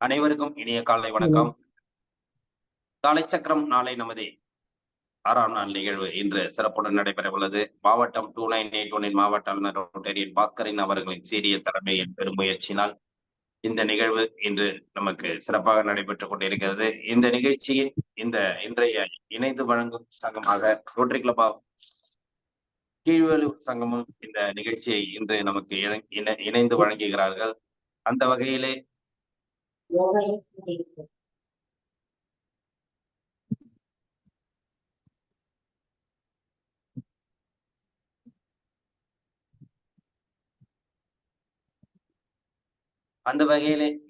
அனைவருக்கும் இனிய காலை வணக்கம். காலைச்சக்கரம் நாளை நமது 6ஆம் நாள் நிகழ்வு இன்று சிறப்புடன் நடைபெற உள்ளது. மாவட்டம் 2981 மாவட்ட ஆளுநர் ரோட்டரியன் பாஸ்கரின் அவர்களின் சீரிய தலைமையின் பெருமுயற்சியினால் இந்த நிகழ்வு இன்று நமக்கு சிறப்பாக நடைபெற்றுக் கொண்டிருக்கிறது. இந்த நிகழ்ச்சியின் இன்றைய இணைந்து வழங்கும் சங்கமாக ரோட்டரி கிளப் ஆஃப் கீழ்வேலூர் சங்கமும் இந்த நிகழ்ச்சியை இன்று நமக்கு இணைந்து வழங்குகிறார்கள். அந்த வகையிலே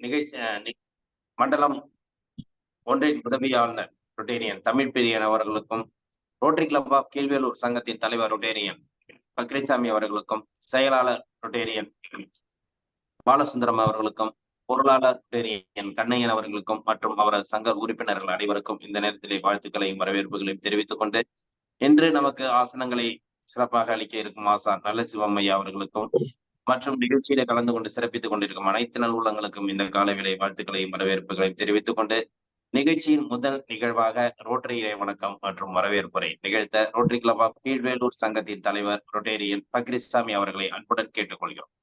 நிகழ்ச்சி மண்டலம் ஒன்றின் உதவி ஆளுநர் ரொட்டேரியன் தமிழ் பிரியன் அவர்களுக்கும், ரோட்டரி கிளப் ஆஃப் கீழ்வேலூர் சங்கத்தின் தலைவர் ரொட்டேரியன் பக்ரிசாமி அவர்களுக்கும், செயலாளர் ரொட்டேரியன் பாலசுந்தரம் அவர்களுக்கும், பொருளாளர் ரொட்டேரியன் கண்ணையன் அவர்களுக்கும் மற்றும் அவரது சங்க உறுப்பினர்கள் அனைவருக்கும் இந்த நேரத்திலே வாழ்த்துக்களையும் வரவேற்புகளையும் தெரிவித்துக் கொண்டு, இன்று நமக்கு ஆசனங்களை சிறப்பாக அளிக்க இருக்கும் ஆசான் நல்ல சிவம்மையா அவர்களுக்கும் மற்றும் நிகழ்ச்சியில கலந்து கொண்டு சிறப்பித்துக் கொண்டிருக்கும் அனைத்து நல்வுள்ளங்களுக்கும் இந்த காலை வேளை வாழ்த்துக்களையும் வரவேற்புகளையும் தெரிவித்துக் கொண்டு, நிகழ்ச்சியின் முதல் நிகழ்வாக ரோட்டரி இறை வணக்கம் மற்றும் வரவேற்புரை நிகழ்த்த ரோட்டரி கிளப் ஆஃப் கீழ்வேலூர் சங்கத்தின் தலைவர் ரொட்டேரியன் பக்ரிசாமி அவர்களை அன்புடன் கேட்டுக்கொள்கிறோம்.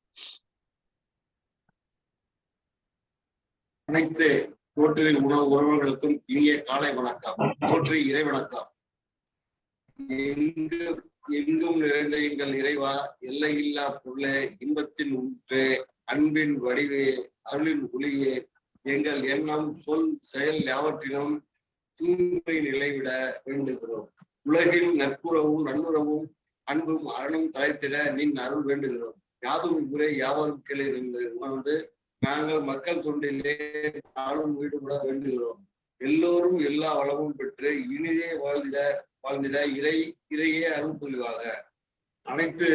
அனைத்து ரோட்டரி உணவு உறவுகளுக்கும் இனிய காலை வணக்கம். ரோட்டரி இறை வணக்கம். எங்கும் நிறைந்த எங்கள் இறைவா, எல்லையில்லா பொருளே, இன்பத்தின் ஊற்றே, அன்பின் வடிவே, அருளின் ஒளியே, எங்கள் எண்ணம் சொல் செயல் யாவற்றிலும் தூய்மை நிலைவிட வேண்டுகிறோம். உலகின் நட்புறவும் நல்லுறவும் அன்பும் அறனும் தலைத்திட நின் அருள் வேண்டுகிறோம். யாதும் முறை யாவரும் கீழே உணர்ந்து நாங்கள் மக்கள் தொண்டிலே ஆளும் ஈடுபட வேண்டுகிறோம். எல்லோரும் எல்லா வளமும் பெற்று இனிதே வாழ்ந்திட இறையே அருள் புரிவாக. அனைத்து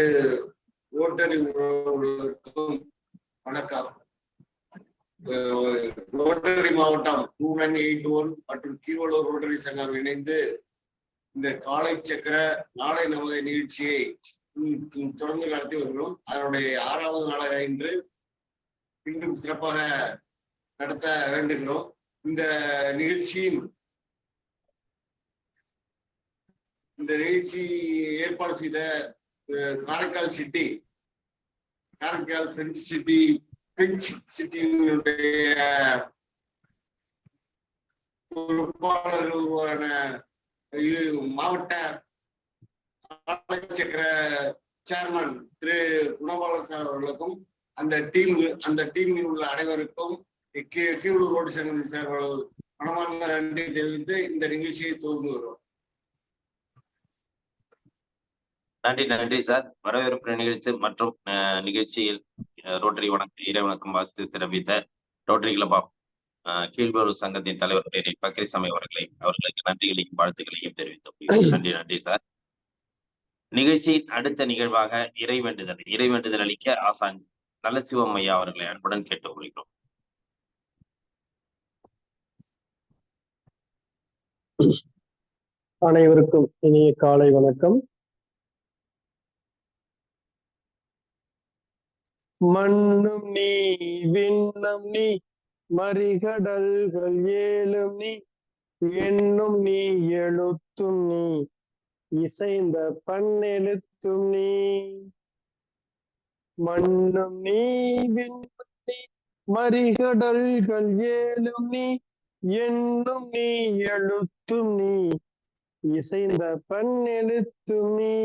ரோட்டரி உறவுகளுக்கும் வணக்கம். ரோட்டரி மாவட்டம் 2981 மற்றும் கீழ்வேலூர் ரோட்டரி சங்கம் இணைந்து இந்த காலை சக்கர நாளை நமது நிகழ்ச்சியை தொடர்ந்து நடத்தி வருகிறோம். அதனுடைய 6வது நாளாக இன்று மீண்டும் சிறப்பாக நடத்த வேண்டுகிறோம். இந்த நிகழ்ச்சி ஏற்பாடு செய்த காரைக்கால் பிரெஞ்சு சிட்டியினுடைய பொறுப்பாளர்கள் உருவான மாவட்ட சக்கர சேர்மன் திரு குணபாலன் சார் அவர்களுக்கும் அந்த டீமில் உள்ள அனைவருக்கும் கீழூர் ரோடு சங்கத்தின் சார்கள் மனமார்ந்த நன்றி தெரிவித்து இந்த நிகழ்ச்சியை துவங்குகிறோம். நன்றி சார். வரவேற்பு நிகழ்த்து மற்றும் நிகழ்ச்சியில் ரோட்டரி இறை வணக்கம் வாசித்து சிறப்பித்த ரோட்டரி கிளப் ஆஃப் கீழ்வேலூர் சங்கத்தின் தலைவர் பக்ரிசாமி அவர்களுக்கு நன்றிகளையும் வாழ்த்துக்களையும் தெரிவித்தோம். நன்றி சார். நிகழ்ச்சியின் அடுத்த நிகழ்வாக இறை வேண்டுதல் அளிக்க ஆசான் நல்ல சிவம்மையா அவர்களை அன்புடன் கேட்டுக்கொள்கிறோம். அனைவருக்கும் இனிய காலை வணக்கம். மண்ணும் நீ விண்ணும் நீ மறிகடல்கள் ஏழும் நீ எண்ணும் நீ எழுத்தும் நீ இசைந்த பண்ணெழுத்தும் நீ. மண்ணும் நீ விண்ணும் நீ மறிகடல்கள் ஏழும் நீ எண்ணும் நீ எழுத்தும் நீ இசைந்த பண்ணெழுத்தும் நீ.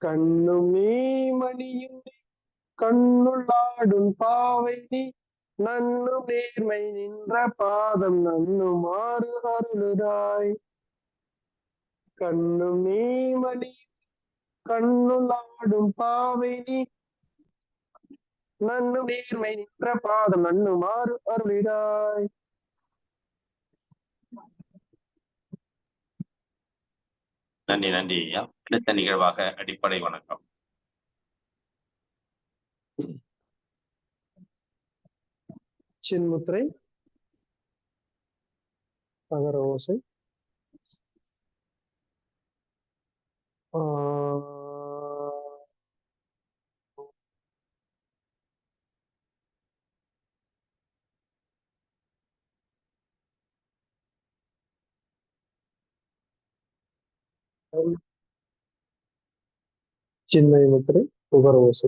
கண்ணும் நீ மணியும் நீ கண்ணுள்ளாடும் பாவை நீ நன்னும் நேர்மை நின்ற பாதம் நன்னுமாறு அருளுராய். கண்ணும் நீ மணியும் கண்ணுள்ளாடும் பாவை நீ நன்னும் நேர்மை நின்ற பாதம் நன்னுமாறு அருளிராய். நன்றி ஐயா. அடுத்த நிகழ்வாக அடிப்படை வணக்கம். சின்முத்திரை அகர ஓசை சின்மய முத்திரை உகரோசு.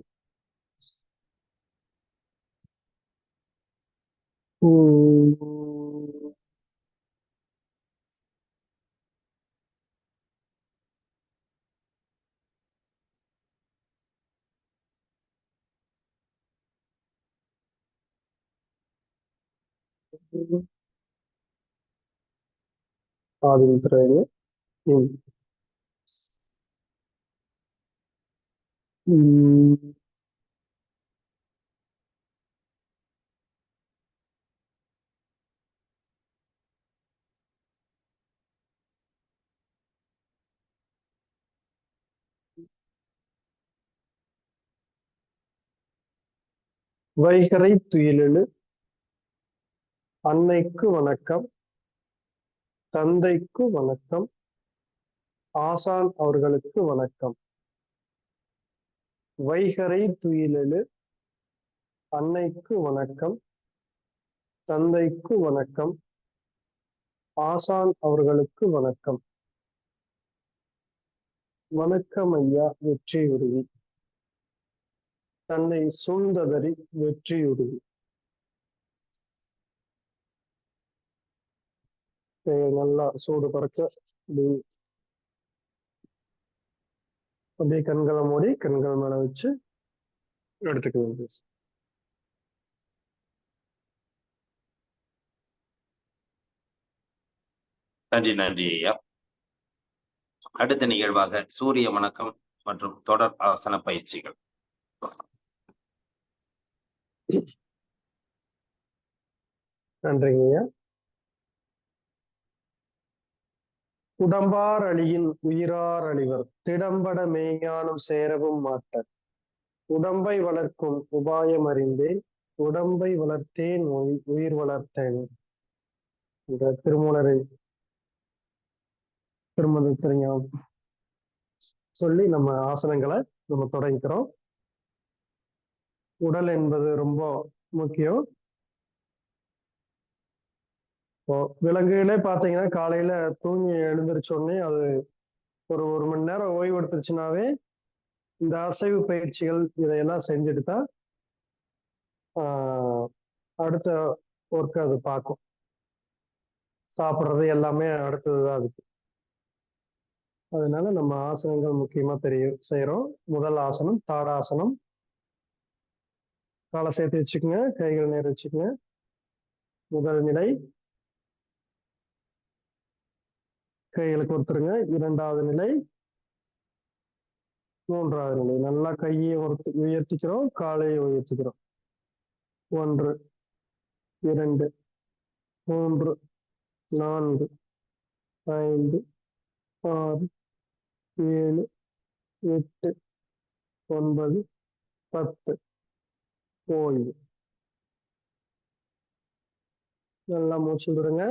ஆதிமுத்திரை. வைகறை துயிலெழு. அன்னைக்கு வணக்கம், தந்தைக்கு வணக்கம், ஆசான் அவர்களுக்கு வணக்கம். வைகறை துயிலெழு. அன்னைக்கு வணக்கம், தந்தைக்கு வணக்கம், ஆசான் அவர்களுக்கு வணக்கம். வணக்கம் ஐயா வெற்றியுறுதி. தன்னை சூழ்ந்ததறி வெற்றியுறுதி. நல்லா சூடு பறக்க அப்படியே கண்களை மூடி கண்கள் மேல வச்சு எடுத்துக்க வேண்டியது. நன்றி நன்றி ஐயா. அடுத்த நிகழ்வாக சூரிய வணக்கம் மற்றும் தொடர் ஆசன பயிற்சிகள். நன்றிங்க ஐயா. உடம்பார் அழியின் உயிரார் அழிவர், திடம்பட மெய்ஞானம் சேரவும் மாட்டர். உடம்பை வளர்க்கும் உபாயம் அறிந்தேன், உடம்பை வளர்த்தேன் உயிர் வளர்த்தேன். இந்த திருமூலரை திருமணம் சொல்லி நம்ம ஆசனங்களை நம்ம தொடங்கிக்கிறோம். உடல் என்பது ரொம்ப முக்கியம். விலங்குகளே பாத்தீங்கன்னா காலையில தூங்கி எழுந்திரிச்ச உடனே அது ஒரு மணி நேரம் ஓய்வு எடுத்துருச்சுனாவே இந்த அசைவு பயிற்சிகள் இதையெல்லாம் செஞ்சுட்டு தான் அடுத்த ஒர்க் அது பார்க்கும். சாப்பிட்றது எல்லாமே அடுத்ததுதான் அதுக்கு. அதனால நம்ம ஆசனங்கள் முக்கியமா செய்யறோம். முதல் ஆசனம் தாடாசனம். காலை சேர்த்து வச்சுக்கோங்க, கைகள் நேரம் வச்சுக்கோங்க. முதல் நிலை கைகளுக்கு ஒருத்தருங்க. இரண்டாவது நிலை, மூன்றாவது நிலை. நல்லா கையை உயர்த்திக்கிறோம், காலையை உயர்த்திக்கிறோம். 1 2 3 4 5 6 7 8 9 10. ஓய்வு. நல்லா மூச்சு விடுங்க.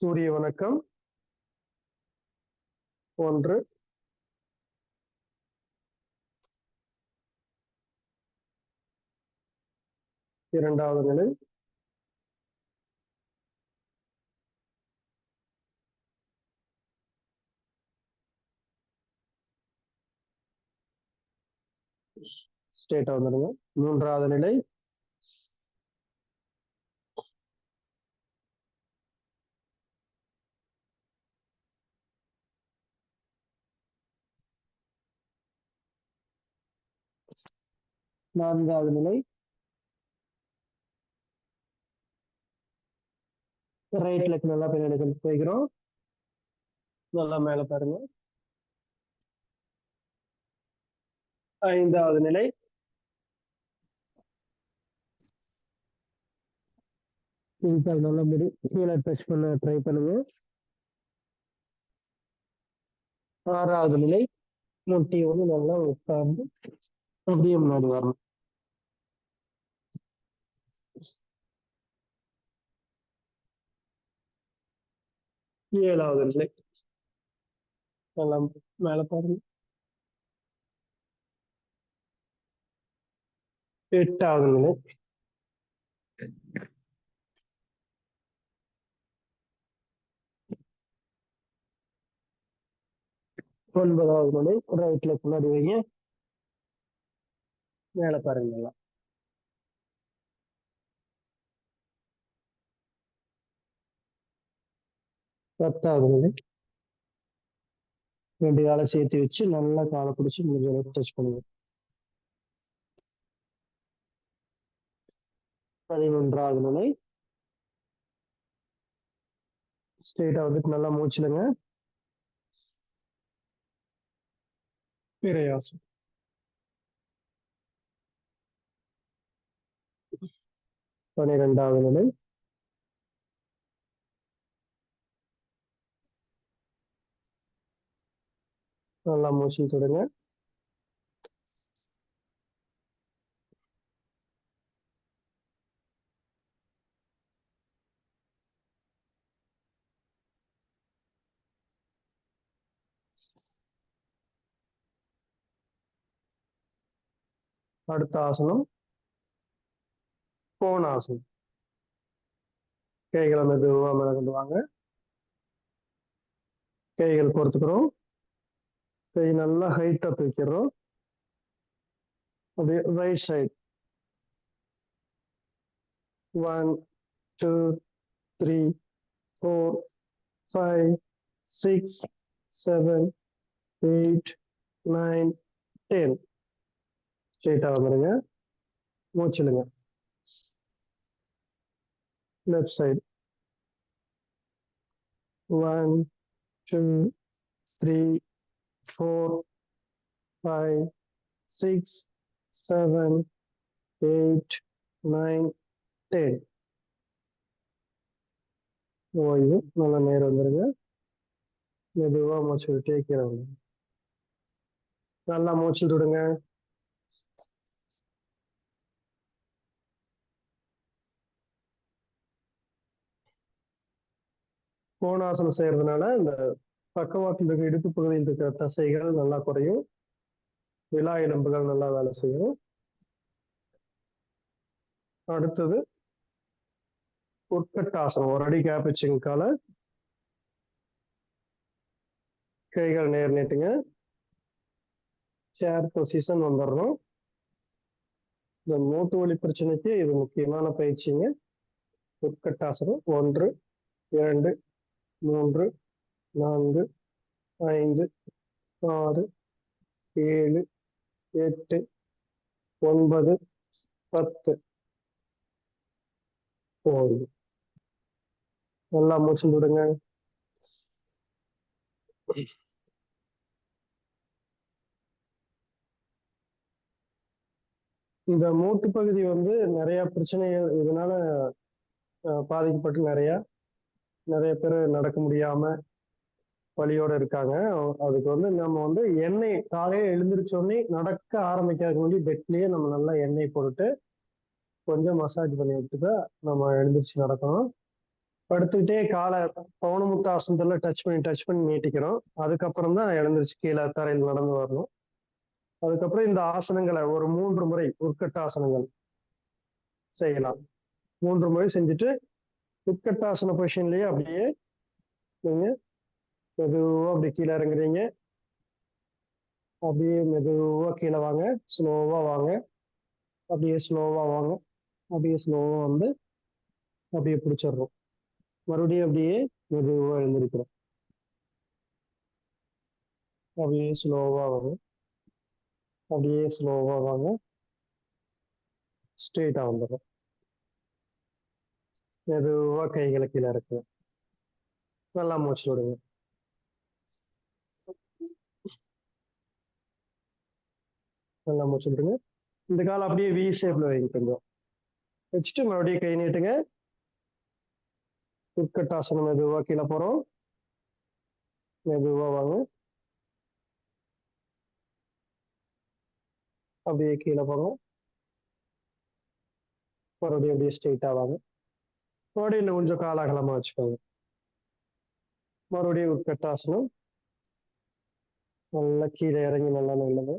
சூரிய வணக்கம் 1. இரண்டாவது நிலை, ஸ்ட்ரெயிட்டா வந்துடுங்க. மூன்றாவது நிலை, நான்காவது நிலை, ரைட் லெக் நல்லா பின்னாடி கொண்டு போய்க்கிறோம். நல்லா மேல பாருங்க. ஐந்தாவது நிலை, நல்லா முடி கீழே டச் பண்ண ட்ரை பண்ணுங்க. ஆறாவது நிலை, முட்டி வந்து நல்லா உட்கார்ந்து அப்படியே முன்னாடி வரணும். ஏழாவது நிலை, நல்லா மேல பாருங்க. 8வது நிலை. ஒன்பதாவது நிலை. ரைட்ல பின்னாடி வைங்க. மேல பாருங்க நல்லா. 10வது நிலை. 2 காலை சேர்த்து வச்சு நல்லா காலை பிடிச்சி முடிஞ்ச அளவுக்கு டச் பண்ணுங்க. 11வது நிலை. ஸ்ட்ரெயிட்டா வந்துட்டு நல்லா மூச்சிடுங்க. விரையாசம். 12வது நிலை. நல்லா மூச்சு தொடுங்க. அடுத்த ஆசனம் கோணாசனம். கைகளை மெதுவா மேல கொண்டு வாங்க. கைகள் பொறுத்துக்கிறோம். கை நல்லா ஹைட்டா தூக்கிடுறோம். அப்படியே ரைட் சைடு. 1 2 3 4 5 6 7 8 9 10. ஸ்ட்ரெயிட்டா வந்துடுங்க. மூச்சிடுங்க. Left side. 1 2 3 4 5 6 7 8 9 10. ஓய்வு. நல்லா நேரம் வந்துருங்க. மெதுவா மூச்சு விட்டே கீழே வந்துருங்க. நல்லா மூச்சு விடுங்க. கோணாசனம் செய்யறதுனால இந்த பக்கவாட்டில் இருக்க இடுப்பு பகுதியில் இருக்கிற தசைகள் நல்லா குறையும். விலா எலும்புகள் நல்லா வேலை செய்யும். அடுத்தது உட்கட்டாசனம். ஒரு அடி கேப் வச்சுங்க காலை. கைகள் நேர் நீட்டுங்க. சேர் பொசிஷன் வந்துடணும். இந்த மூட்டு வலி பிரச்சனைக்கு இது முக்கியமான பயிற்சிங்க. உட்கட்டாசனம் 1 2 3 4 5 6 7 8 9 10. ஓய்வு. நல்லா மூச்சு விடுங்க. இந்த மூட்டு பகுதி வந்து நிறைய பிரச்சனைகள் இதனால பாதிக்கப்பட்டு நிறைய பேர் நடக்க முடியாம வலியோட இருக்காங்க. அதுக்கு வந்து நம்ம வந்து எண்ணெய் காலையில எழுந்திரிச்சோடனே நடக்க ஆரம்பிக்கிறதுக்கு முன்னாடி பெட்லயே நம்ம நல்லா எண்ணெய் போட்டுட்டு கொஞ்சம் மசாஜ் பண்ணி விட்டுட்டு நம்ம எழுந்திரிச்சு நடக்கணும். படுத்துக்கிட்டே காலை பவுனமுத்தாசனத்துல டச் பண்ணி நீட்டிக்கிறோம். அதுக்கப்புறம் தான் எழுந்திரிச்சு கீழே தரையில் நடந்து வரணும். அதுக்கப்புறம் இந்த ஆசனங்களை ஒரு 3 முறை உட்கட்டாசனங்கள் செய்யலாம். 3 முறை செஞ்சுட்டு உட்கட்டாசன பொசிஷன்லயே அப்படியே நீங்க மெதுவா அப்படி கீழே இறங்குறீங்க. அப்படியே மெதுவா கீழே வாங்க. ஸ்லோவா வாங்க. அப்படியே ஸ்லோவா வாங்க. அப்படியே ஸ்லோவா வந்து அப்படியே பிடிச்சிடுறோம். மறுபடியும் அப்படியே மெதுவா எழுந்திருக்கிறோம். அப்படியே ஸ்லோவா வாங்க. அப்படியே ஸ்லோவா வாங்க. ஸ்ட்ரெயிட்டா வந்துடும். மெதுவா கைகளை கீழே இருக்கு. நல்லா மூச்சு விடுங்க. நல்லா மூச்சு விடுங்க. இந்த காலம் அப்படியே வி ஷேப்ல வைங்க. கொஞ்சம் வச்சுட்டு மறுபடியும் கை நீட்டுங்க. உட்கட்டாசனம் மெதுவா கீழே போறோம். மெதுவா வாங்க. அப்படியே கீழே போங்க. மறுபடியும் அப்படியே ஸ்ட்ரெயிட்டா வாங்க. மறுபடியும் இன்னும் கொஞ்சம் கால அகலமா வச்சுக்கோங்க. மறுபடியும் உட்கட்டாசனம். நல்லா கீழே இறங்கி நல்லா நல்லது.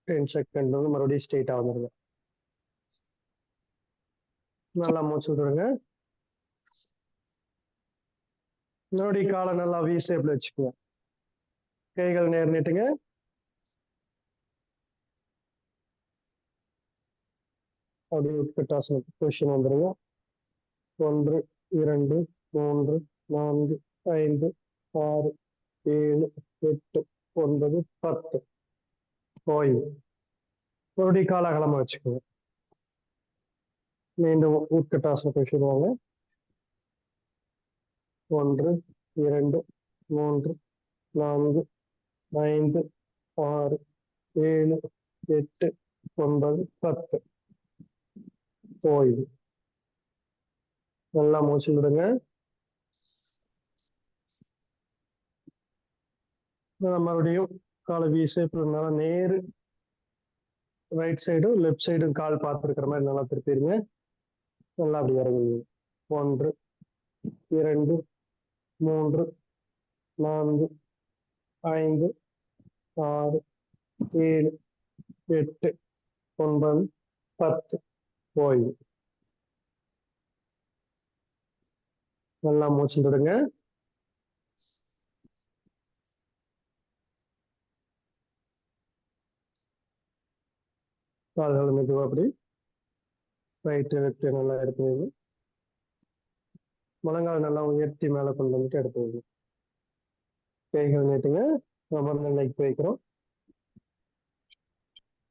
10 செகண்ட் வந்து மறுபடியும் ஸ்ட்ரெயிட்டா வந்துருங்க. நல்லா மூச்சு விடுங்க. மறுபடியும் காலை நல்லா வி ஷேப்ல வச்சுக்கோங்க. கைகள் நேர் நீட்டுங்க. அப்படியே உட்கட்டாசன பொசிஷன் வந்துருங்க. 1 2 3 4 5 6 7 8 9 10. ஓய்வு. மறுபடியும் கால அகலமா வச்சுக்கோங்க. மீண்டும் உட்கட்டாசன பொசிஷன் வாங்க. 1 2 3 4 5 6 7 8 9 10. ஓய்வு. நல்லா மூச்சு விடுங்க. மறுபடியும் காலை வி ஷேப்ல நல்லா நேரு ரைட் சைடும் லெஃப்ட் சைடும் கால் பார்த்துருக்கிற மாதிரி நல்லா திருப்பிடுங்க. நல்லா அப்படி இறங்குங்க. 1 2 3 4 5 6 7 8 9 10. ஓய்வு. நல்லா மூச்சு விடுங்க. கால்கள் மெதுவா அப்படி ரைட்டு லெஃப்ட் நல்லா எடுத்து வைங்க. முழங்கால் நல்லா உயர்த்தி மேலே கொண்டு வந்துட்டு எடுத்து வைங்க. கைகள் நீட்டுங்க. அமர்ந்த நிலைக்கு வைக்கிறோம்.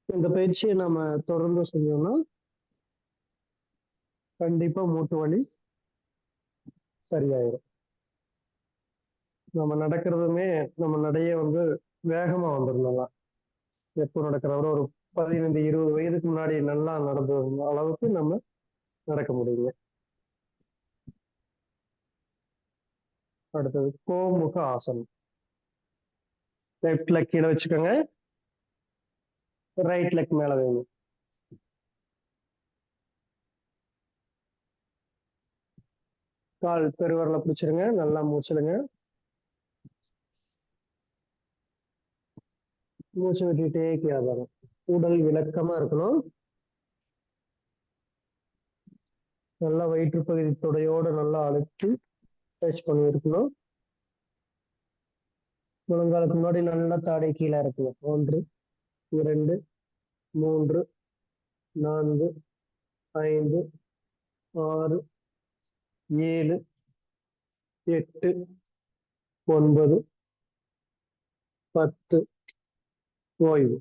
இந்த பயிற்சியை நம்ம தொடர்ந்து செஞ்சோம்னா கண்டிப்பா மூட்டு வலி சரியாயிரும். நம்ம நடக்கிறதுமே நம்ம நடைய வந்து வேகமா வந்துடும். நல்லா எப்போ நடக்கிறவரை ஒரு 15 20 வயதுக்கு முன்னாடி நல்லா நடந்து அளவுக்கு நம்ம நடக்க முடியுங்க. அடுத்தது கோமுக ஆசனம். லெஃப்ட் லெக் கீழே வச்சுக்கோங்க. ரைட் லெக் மேல வைங்க. கால் பெருவரல பிடிச்சிருங்க. நல்லா மூச்சிடுங்க. மூச்சு விட்டுட்டே கீழே வரும். உடல் விளக்கமா இருக்கணும். நல்லா வயிற்று பகுதி தொடையோட நல்லா அழுத்தி டச் பண்ணி இருக்கணும். முழங்காலுக்கு முன்னாடி நல்லா தாடை கீழே இருக்கணும். 1 2 3 4 5 6 7 8 9 10. ஓய்வு.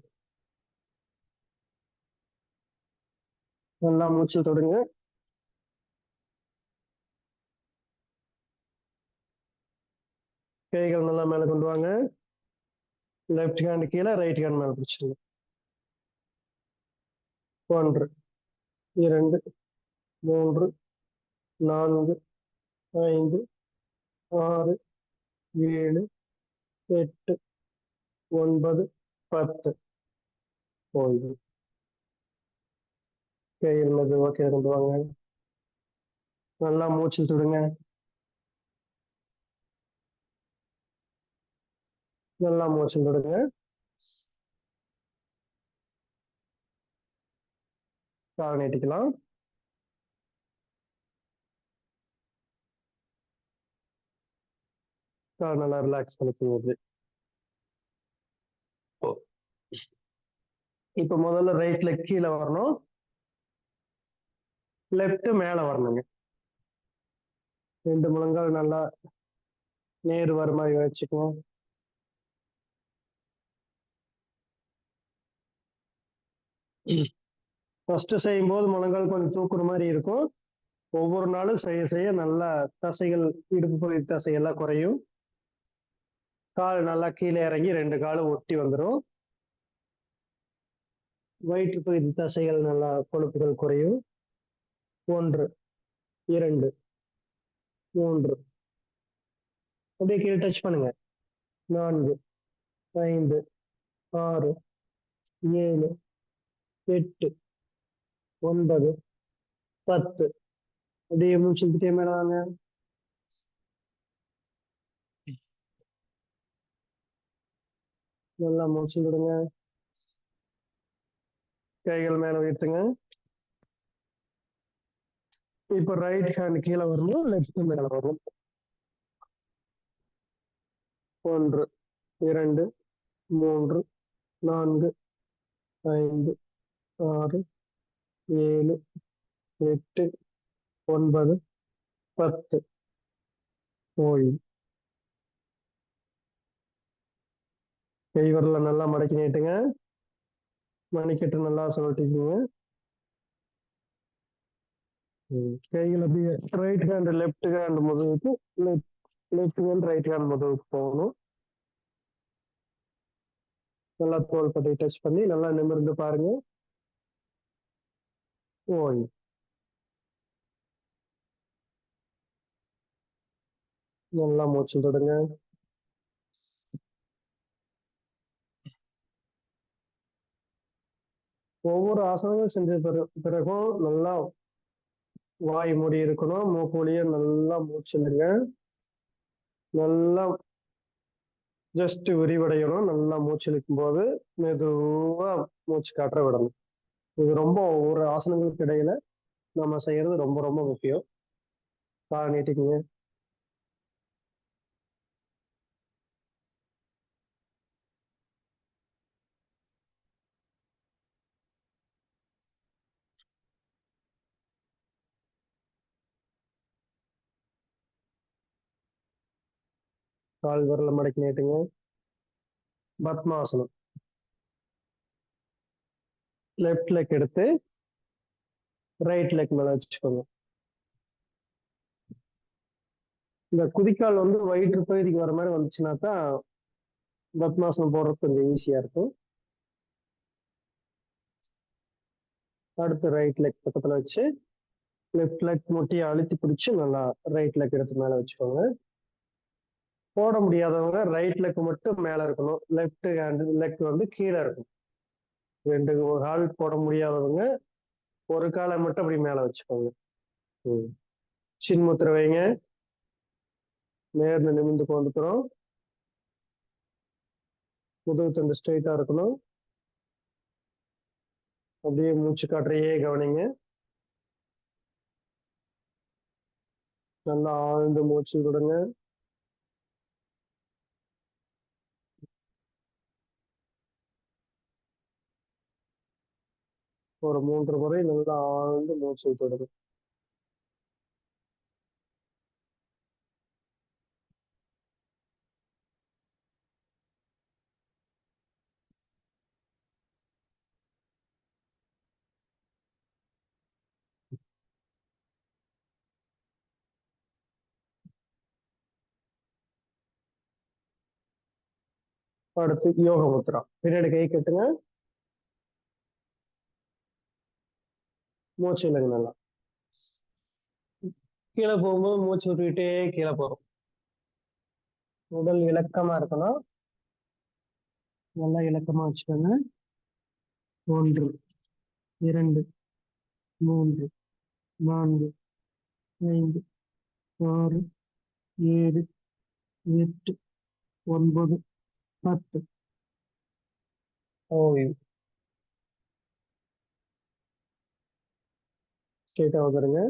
நல்லா மூச்சு தொடுங்க. கைகள் நல்லா மேல கொண்டு வாங்க. லெஃப்ட் ஹேண்ட் கீழே ரைட் ஹேண்ட் மேல பிடிச்சிருங்க. 1 2 3 4 5 6 7 8 9 10. ஓய்வு. கைகள் மெதுவா கீழே கொண்டு வாங்க. நல்லா மூச்சு தொடுங்க. நல்லா மூச்சு தொடுங்க. கால் நீட்டிக்கலாம். கால் நல்லா ரிலாக்ஸ் பண்ணிக்கோங்க. இப்ப முதல்ல ரைட் லெக் கீழே வரணும். லெஃப்ட் மேல வரணுங்க. 2 முழங்கால் நல்லா நேர் வர மாதிரி வச்சுக்குவோம். ஃபர்ஸ்ட் செய்யும் போது முழங்கால் கொஞ்சம் தூக்குற மாதிரி இருக்கும். ஒவ்வொரு நாளும் செய்ய செய்ய நல்லா தசைகள், இடுப்பு பகுதி தசை எல்லாம் குறையும். கால் நல்லா கீழே இறங்கி 2 காலும் ஒட்டி வந்துடும். வயிற்று பகுதி தசைகள் நல்லா கொழுப்புகள் குறையும். 1 2 3 அப்படியே கீழே டச் பண்ணுங்க. 4 5 6 7 8 9 10. அப்படியே மூச்சு இழுத்துட்டே மேல வாங்க. நல்லா மூச்சு விடுங்க. கைகள் மேல உயர்த்துங்க. இப்ப ரைட் ஹேண்ட் கீழே வரணும், லெஃப்ட் மேல வரணும். 1 2 3 4 5 6 7 8 9 10. ஓய்வு. கை விரல நல்லா மடக்கி நீட்டுங்க. மணிக்கட்டு நல்லா சுழட்டிக்குங்க. கைகள் அப்படியே ரைட் ஹேண்ட் லெஃப்ட் ஹேண்ட் முதுகுக்கு, லெஃப்ட் ஹேண்ட் ரைட் ஹேண்ட் முதுகுக்கு போகணும். நல்லா தோள்பட்டை டச் பண்ணி நல்லா நிமிர்ந்து பாருங்க. ஓய்வு. நல்லா மூச்சு விடுங்க. ஒவ்வொரு ஆசனமும் செஞ்ச பிறகும் நல்லா வாய் மூடி இருக்கணும். மூக்கு வழியா நல்லா மூச்சுடுங்க. நல்லா ஜஸ்ட் விரிவடையணும். நல்லா மூச்சு இழுக்கும் போது மெதுவா மூச்சு காற்ற விடணும். இது ரொம்ப ஒவ்வொரு ஆசனங்களுக்கு இடையில நம்ம செய்யறது ரொம்ப ரொம்ப முக்கியம். கால் நீட்டிக்குங்க. கால் விரல மடக்கி நீட்டுங்க. பத்மாசனம். லெஃப்ட் லெக் எடுத்து ரைட் லெக் மேல வச்சுக்கோங்க. இந்த குதிக்கால் வந்து வயிற்று பகுதிக்கு வர மாதிரி வந்துச்சுன்னா தான் பத்மாசனம் போடுறது கொஞ்சம் ஈஸியா இருக்கும். அடுத்து ரைட் லெக் பக்கத்துல வச்சு லெஃப்ட் லெக் முட்டியை அழுத்தி பிடிச்சு நல்லா ரைட் லெக் எடுத்து மேல வச்சுக்கோங்க. போட முடியாதவங்க ரைட் லெக் மட்டும் மேல இருக்கணும், லெஃப்ட் ஹேண்ட் லெக் வந்து கீழே இருக்கும். ரெண்டு ஒரு கால் போட முடியாதவங்க ஒரு காலை மட்டும் அப்படி மேல வச்சுக்கோங்க. சின்முத்திரை வைங்க. நேர்ல நிமிந்து கொண்டுக்கிறோம். முதுகு தண்டு ஸ்ட்ரைட்டா இருக்கணும். அப்படியே மூச்சு காற்றையே கவனிங்க. நல்லா ஆழ்ந்து மூச்சு விடுங்க. ஒரு 3 முறை நல்லா ஆழ்ந்து மூச்சு விடுங்க. அடுத்து யோக முத்ரா. பின்னாடி கை கட்டுங்க. மூச்சு இல்லைங்க. நல்லா கீழே போகும்போது மூச்சு விட்டுக்கிட்டே கீழே போறோம். உடல் இலக்கமா இருக்கணும். நல்லா இலக்கமா வச்சுக்கோங்க. 1 2 3 4 5 6 7 8 9 10. ஓய்வு. ஸ்ட்ரெயிட்டா வந்துருங்க.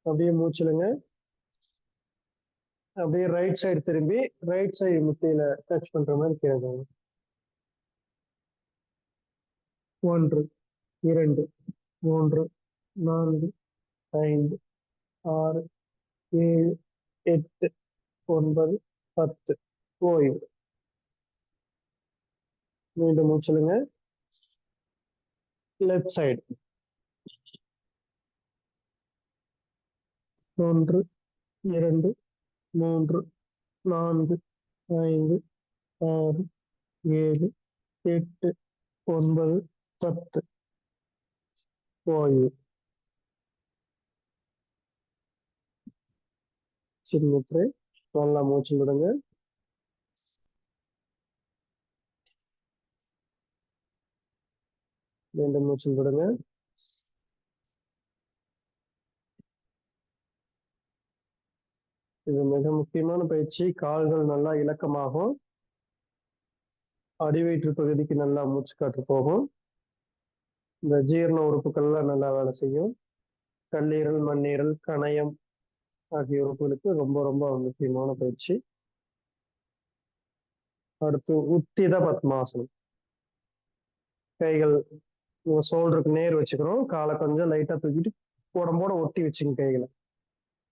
அப்படியே மூச்சுலுங்க. அப்படியே ரைட் சைடு திரும்பி ரைட் சைடு முட்டியில டச் பண்ற மாதிரி கேட்குங்க. 1 2 3 4 5 6 7 8 9 10. ஓய்வு. மீண்டும் மூச்சுலுங்க. Left side. 1 2 3 4 5 6 7 8 9 10. ஓய்வு. சின்முத்திரை. நல்லா மூச்சு விடுங்க. மீண்டும் மூச்சு விடுங்க. இது மிக முக்கியமான பயிற்சி. கால்கள் நல்லா இலக்கமாகும். அடிவயிற்று பகுதிக்கு நல்லா மூச்சு காற்று போகும். இந்த ஜீரண உறுப்புகள்லாம் நல்லா வேலை செய்யும். கல்லீரல், மண்ணீரல், கணையம் ஆகிய உறுப்புகளுக்கு ரொம்ப ரொம்ப முக்கியமான பயிற்சி. அடுத்து உத்தித பத்மாசனம். கைகள் ஷோல்டருக்கு நேர் வச்சுக்கிறோம். காலை கொஞ்சம் லைட்டா தூக்கிட்டு உடம்போட ஒட்டி வச்சுங்க கைகளை.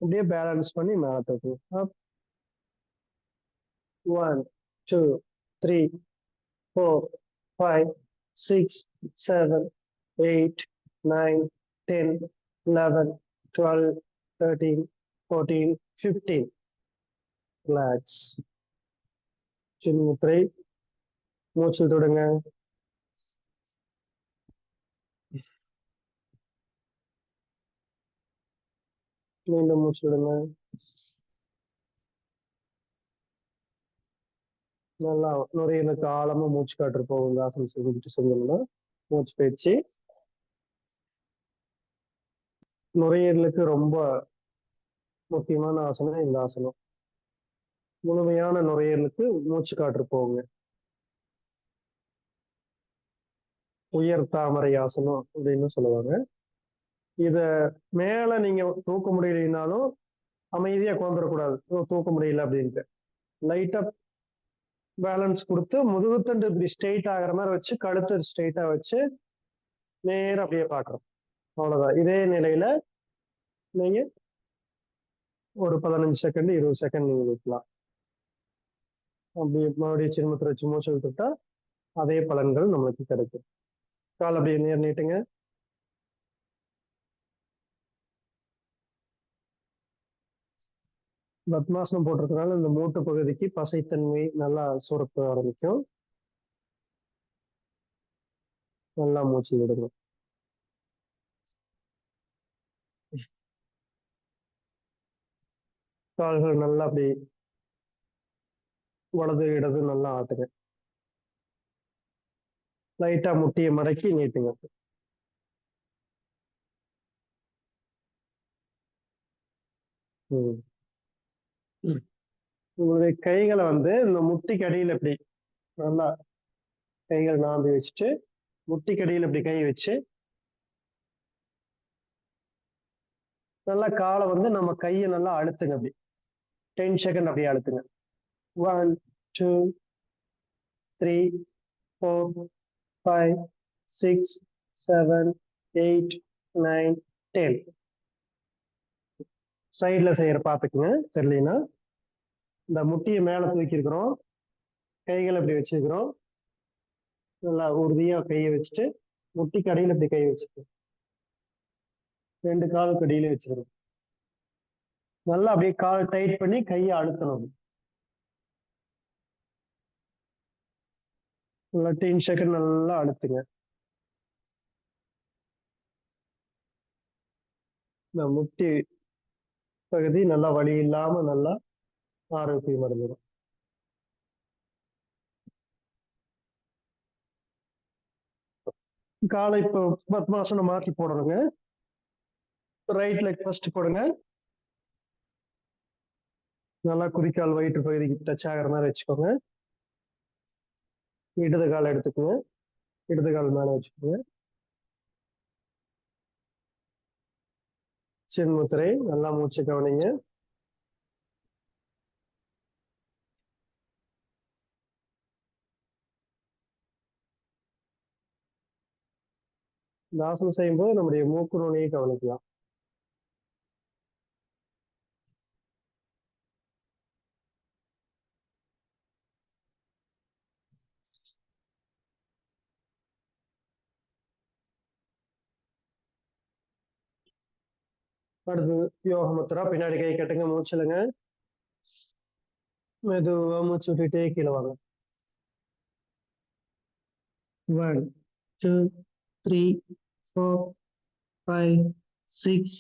அப்படியே பேலன்ஸ் பண்ணி மேல தூக்குங்க. 1 2 3 4 5 6 7 8 9 10 11 12 13 14 15. ரிலாக்ஸ். சின்முத்திரை. மூச்சில் தொடுங்க. மீண்டும் மூச்சு விடுங்க. நல்லா நுரையீரலுக்கு ஆழமா மூச்சு காற்று போகும். இந்த ஆசனம் செஞ்சுட்டு செஞ்சோம்னா மூச்சு பயிற்சி நுரையீரலுக்கு ரொம்ப முக்கியமான ஆசனம் இந்த ஆசனம். முழுமையான நுரையீரலுக்கு மூச்சு காற்று போகுங்க. உயர் தாமரை ஆசனம் அப்படின்னு சொல்லுவாங்க. இத மேல நீங்க தூக்க முடியலைனாலும் அமைதியா உட்காந்துடக்கூடாது. தூக்க முடியல அப்படின்ட்டு லைட்டா பேலன்ஸ் கொடுத்து முதுகுத்தண்டு இப்படி ஸ்ட்ரெயிட் ஆகிற மாதிரி வச்சு கழுத்து ஸ்ட்ரெயிட்டா வச்சு நேரம் அப்படியே பார்க்கறோம். அவ்வளவுதான். இதே நிலையில நீங்க ஒரு 15 செகண்ட் 20 செகண்ட் நீங்க விட்டுலாம். அப்படி மறுபடியும் சின்மத்துல வச்சு மூச்சு விட்டுட்டா அதே பலன்கள் நம்மளுக்கு கிடைக்கும். கால் அப்படியே நேர் நீட்டுங்க. பத்மாசனம் போட்டிருக்கனால இந்த மூட்டு பகுதிக்கு பசைத்தன்மை நல்லா சுரக்க ஆரம்பிக்கும். நல்லா மூச்சு விடுங்க. கால்கள் நல்லா அப்படி வலது இடது நல்லா ஆட்டுங்க. லைட்டா முட்டியை மடக்கி நீட்டுங்க. உங்களுடைய கைகளை வந்து இந்த முட்டிக்கு அடியில் இப்படி நல்லா கைகள் நாம்பி வச்சுட்டு முட்டிக்கு அடியில் இப்படி கை வச்சு நல்லா காலை வந்து நம்ம கையை நல்லா அழுத்துங்க. அப்படி 10 செகண்ட் அப்படியே அழுத்துங்க. 1 2 3 4 5 6 7 8 9 10. சைட்ல செய்யற பாத்துக்குங்க தெரியலனா. இந்த முட்டியை மேல தூக்கி இருக்கிறோம். கைகளை இப்படி வச்சுக்கிறோம். நல்லா உறுதியா கையை வச்சுட்டு முட்டிக்கு அடியில் இப்படி கை வச்சுக்கிறோம். 2 காலுக்கு அடியில வச்சுக்கிறோம். நல்லா அப்படியே கால் டைட் பண்ணி கையை அழுத்தணும். நல்லா 10 செகண்ட் நல்லா அழுத்துங்க. இந்த முட்டி பகுதி நல்லா வலி இல்லாம நல்லா ஆரோக்கியம் அடைஞ்சிடும். காலை இப்போ பத்மாசனம் மாத்தி போடணுங்க. ரைட் லெக் ஃபர்ஸ்ட் போடுங்க. நல்லா குதிக்கால் வயிற்று பகுதிக்கு டச் ஆகிற மாதிரி வச்சுக்கோங்க. இடது கால் எடுத்துக்கோங்க. இடது கால் மேல வச்சுக்கோங்க. சின்முத்திரை. நல்லா மூச்சு கவனிங்க. இந்த ஆசனம் செய்யும்போது நம்முடைய மூக்கு நுனியை கவனிக்கலாம். அடுத்து யோக முத்ரா. பின்னாடி கை கட்டுங்க. மூச்சுலுங்க. மெதுவா மூச்சு விட்டுட்டே கீழே வாங்க. 1 2 3 4 5 6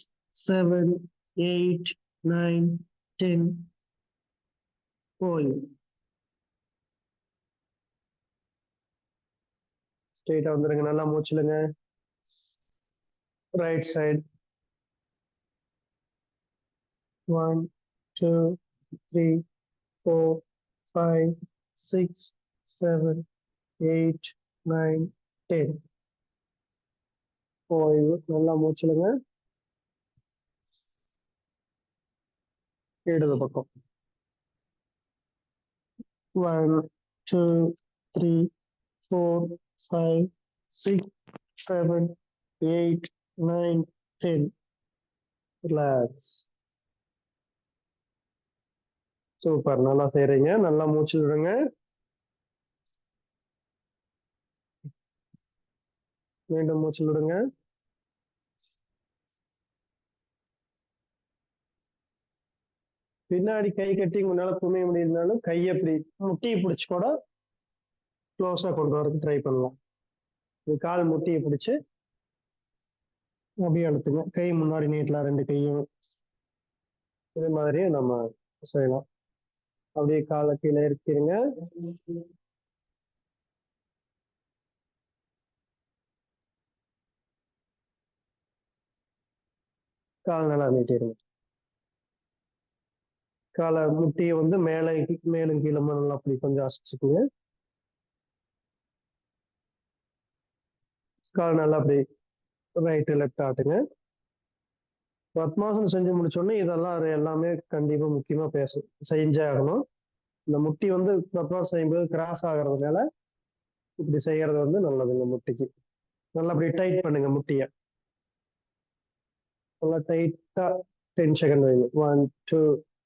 7 8 9 10. போய் ஸ்ட்ரெயிட்டா வந்துருங்க. நல்லா மூச்சுலுங்க. Right side. 1 2 3 4 5 6 7 8 9 10 ஓய்வு நல்லா மூச்சுடுங்க இடது பக்கம் 1 2 3 4 5 6 7 8 9 10 ரிலாக்ஸ் சூப்பர் நல்லா செய்றீங்க நல்லா மூச்சு விடுங்க மீண்டும் மூச்சு விடுங்க பின்னாடி கை கட்டி உங்களால குனிய முடியலனாலும் கையை இப்படி முட்டியை பிடிச்சு கூட க்ளோஸா கொண்டு வரதுக்கு ட்ரை பண்ணலாம் இது கால் முட்டியை பிடிச்சு அப்படியே அழுத்துங்க கை முன்னாடி நீட்டலாம் ரெண்டு கையும் இது மாதிரியே நம்ம செய்யலாம் அப்படியே காலை கீழே இறக்கிடுங்க கால் நல்லா நீட்டிடுங்க காலை முட்டியை வந்து மேலும் கீழே நல்லா அப்படி கொஞ்சம் அசைச்சுக்குங்க கால் நல்லா அப்படி ரைட்டு லெஃப்ட் ஆட்டுங்க பத்மாசனம் செஞ்சு முடிச்சோடனே இதெல்லாம் எல்லாமே கண்டிப்பா முக்கியமா செஞ்சே ஆகணும் இந்த முட்டி வந்து பத்மாசனம் செய்யும்போது கிராஸ் ஆகிறதுனால இப்படி செய்யறது வந்து நல்லதுங்க முட்டிக்கு நல்லா அப்படி டைட் பண்ணுங்க முட்டிய நல்லா டைட்டா 10 செகண்ட் வைங்க 1 2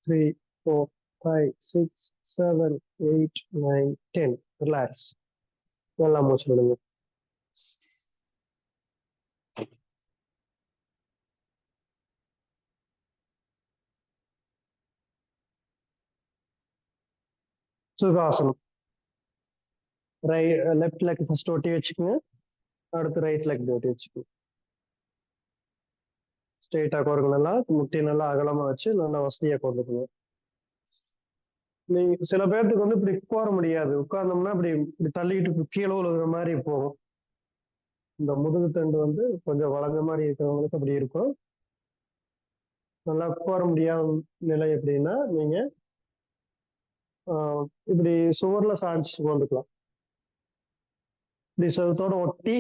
3 4 5 6 7 8 9 10 ரிலாக்ஸ் நல்லா மூச்சு விடுங்க சுகாசனம் லெஃப்ட் லெக் ஃபர்ஸ்ட் ஒட்டி வச்சுக்கோங்க அடுத்து ரைட் லெக் ஒட்டி வச்சுக்கோங்க ஸ்ட்ரெயிட்டா கோருங்க நல்லா முட்டி நல்லா அகலமா வச்சு நல்லா வசதியா கொண்டுக்கணும் நீங்க சில பேர்த்துக்கு வந்து இப்படி உட்கார முடியாது உட்கார்ந்தோம்னா இப்படி தள்ளிட்டு கீழே விழுகிற மாதிரி போகும் இந்த முதுகு தண்டு வந்து கொஞ்சம் வளைஞ்ச மாதிரி இருக்கிறவங்களுக்கு அப்படி இருக்கும் நல்லா உட்கார முடியாத நிலை எப்படின்னா நீங்க இப்படி சுவர்ல சாய்ச்சி கொண்டுக்கலாம் இப்படி செவத்தோட ஒட்டி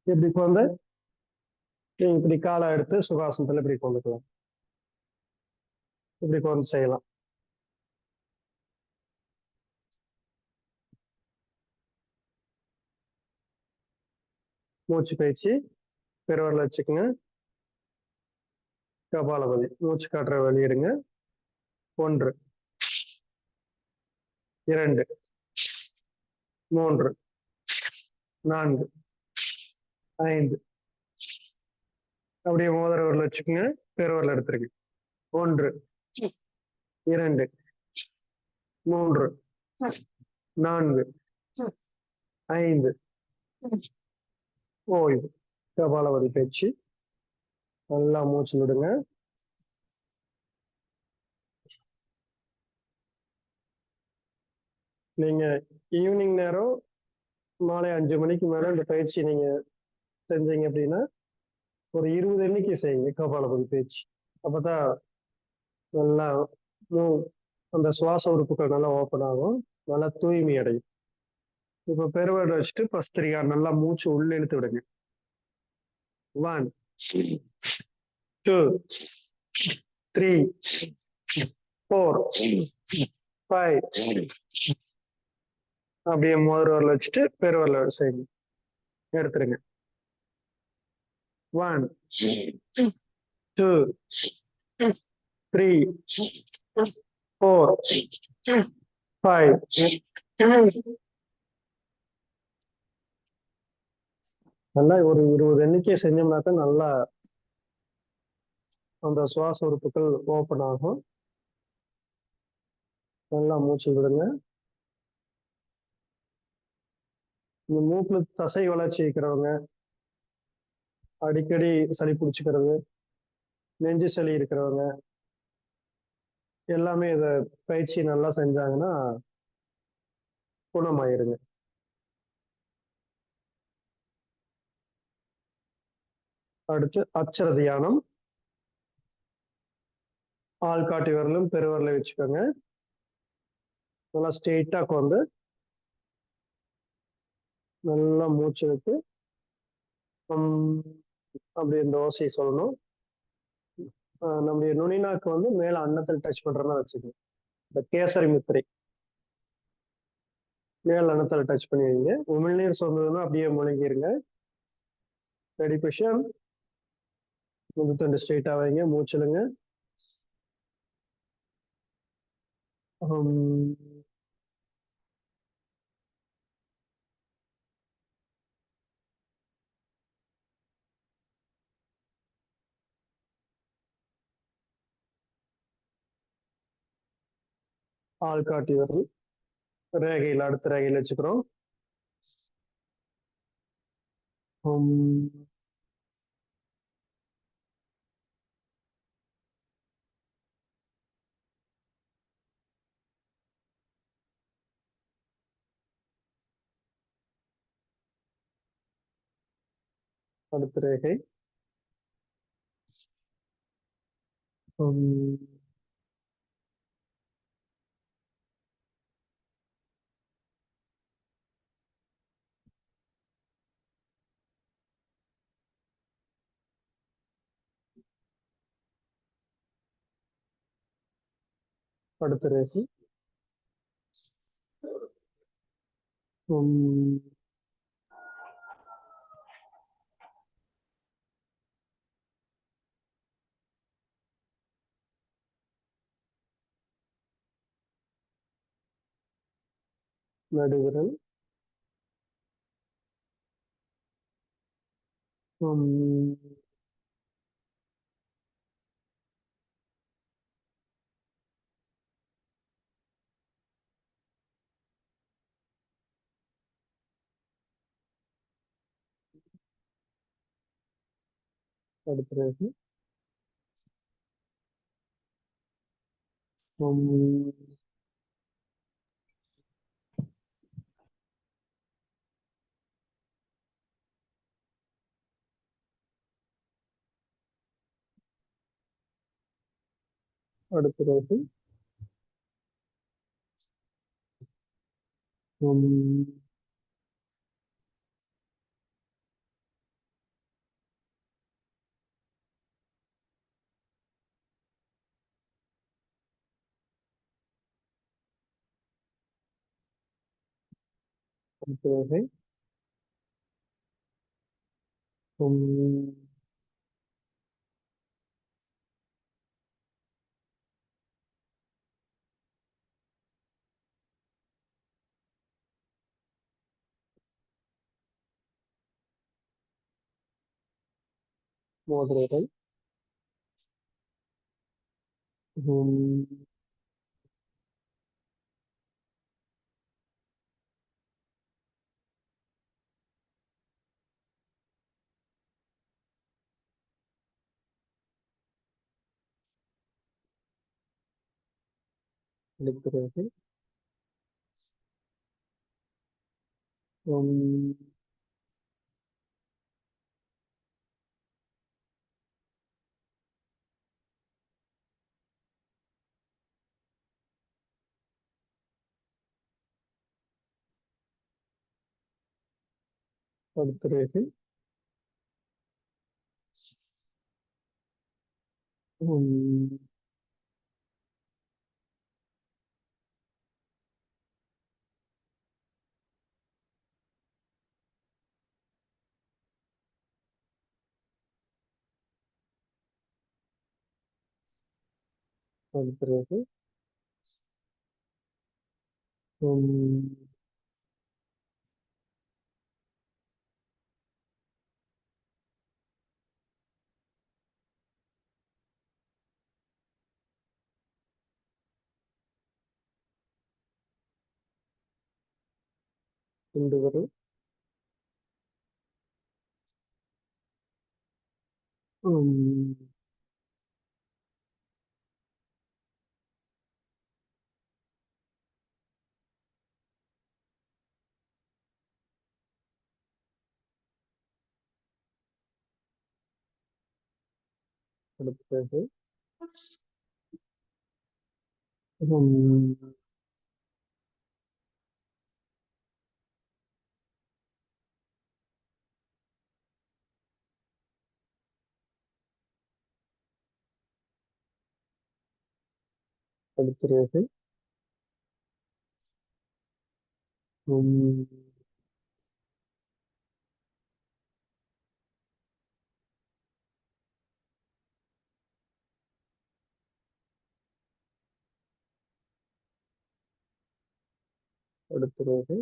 இப்படி வந்து நீங்க இப்படி காலை எடுத்து சுகாசனத்துல இப்படி கொண்டுக்கலாம் இப்படி கொண்டு செய்யலாம் மூச்சு பயிற்சி பெருவரில் வச்சுக்கோங்க கபாலபதி மூச்சு காட்டுற வெளியிடுங்க 1 2 3 4 5 அப்படியே மோதிர விரல் வச்சுக்கோங்க பெருவரில் எடுத்துருங்க 1 2 3 4 5 ஓய்வு கபாலபதி பயிற்சி நல்லா மூச்சு விடுங்க நீங்க ஈவினிங் நேரம் மாலை 5 மணிக்கு மேல இந்த பயிற்சி நீங்க செஞ்சீங்க அப்படின்னா ஒரு 20 எண்ணிக்கை செய்யுங்க கபாலபதி பயிற்சி அப்பதான் நல்லா அந்த சுவாச உறுப்புகள் நல்லா ஓப்பன் ஆகும் நல்லா தூய்மை அடையும் இப்ப பெருவரை வச்சுட்டு பஸ்திரியா நல்லா மூச்சு உள்ள இழுத்து விடுங்க 1 2 3 4 5 அப்படியே மோதிர வரல வச்சுட்டு பெருவரல செய்யுங்க எடுத்துருங்க 1 2 3 4 5 நல்லா ஒரு 20 எண்ணிக்கை செஞ்சோம்னாக்க நல்லா அந்த சுவாச உறுப்புகள் ஓப்பன் ஆகும் நல்லா மூச்சு விடுங்க இந்த மூக்குல தசை வளர்ச்சி இருக்கிறவங்க அடிக்கடி சளி பிடிச்சிக்கிறது நெஞ்சு சளி இருக்கிறவங்க எல்லாமே இத பயிற்சி நல்லா செஞ்சாங்கன்னா குணமாயிருங்க அடுத்து அட்சர தியானம் ஆள்காட்டி விரலும் பெருவரலை வச்சுக்கோங்க நல்லா ஸ்ட்ரெயிட்டா வந்து நல்லா மூச்சு விட்டு அப்படி இந்த ஓசையை சொல்லணும். நம்முடைய நுனிநாக்கு வந்து மேல அன்னத்தில் டச் பண்றதா வச்சுக்கணும். இந்த கேசரி முத்திரை மேல் அன்னத்தில் டச் பண்ணி வைங்க. உமிழ்நீர் சொன்னதுன்னா அப்படியே முழுங்கிருங்க. Ready position. முதுத்தண்டு ஸ்ட்ரெயிட்டா வைங்க, மூச்சிலுங்க. ஆள்காட்டி விரல் ரேகையில் அடுத்த ரேகையில் வச்சுக்கிறோம். அடுத்த ரேகை. அடுத்த ரேகை. நடுவிரல். அடுத்த ரேகை. அடுத்த ரேகை. அடுத்த ரேகை. மோதிரங்கள். அடுத்த ரேகை. அடுத்த ரேகை. அடுத்த ரேகை. சுண்டு விரல். அடுத்த ரேகை. அடுத்த ரேகை அடுத்த ரேகை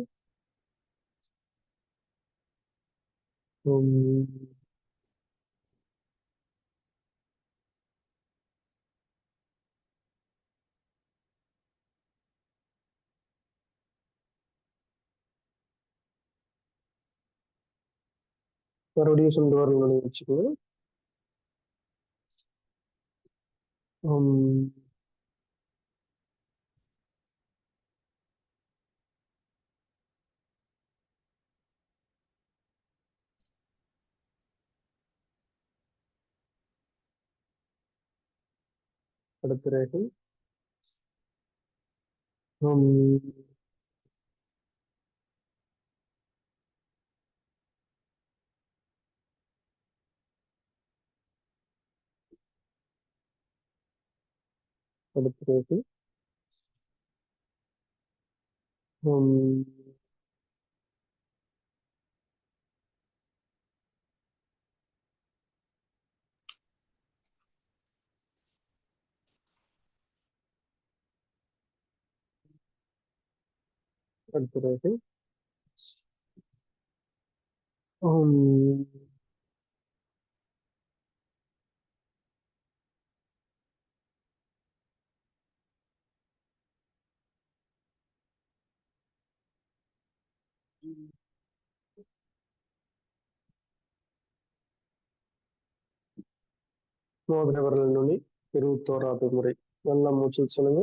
மறுபடியும் சுண்டு வரல் வச்சுக்கணும். அடுத்த ரேகை அடுத்த ரேகை அடுத்த ரேகை மோதிர விரல் நுனி 21வது முறை. நல்லா மூச்சு சொல்லுங்க.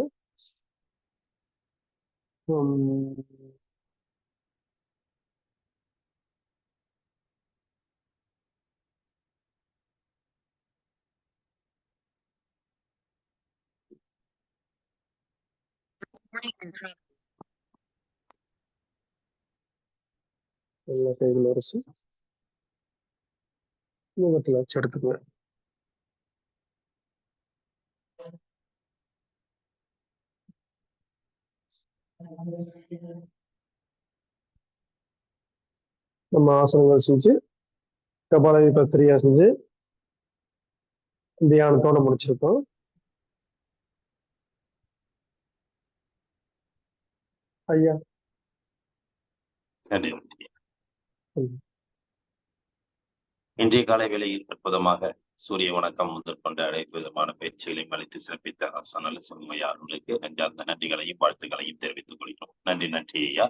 எல்லா கைகள் உரசி முகத்துல வச்சு எடுத்துக்குங்க. நம்ம ஆசனங்கள் செஞ்சு கபாலபத்திரியா செஞ்சு தியானத்தோட முடிச்சிருக்கோம். ஐயா இன்றைய காலை வேளையில் அற்புதமாக சூரிய வணக்கம் முதற்கொண்டு அனைத்து விதமான பயிற்சிகளையும் அளித்து சிறப்பித்த ஆசானல் செம்மையார்களுக்கு நெஞ்சார்ந்த நன்றிகளையும் வாழ்த்துக்களையும் தெரிவித்துக் கொள்கிறோம். நன்றி ஐயா.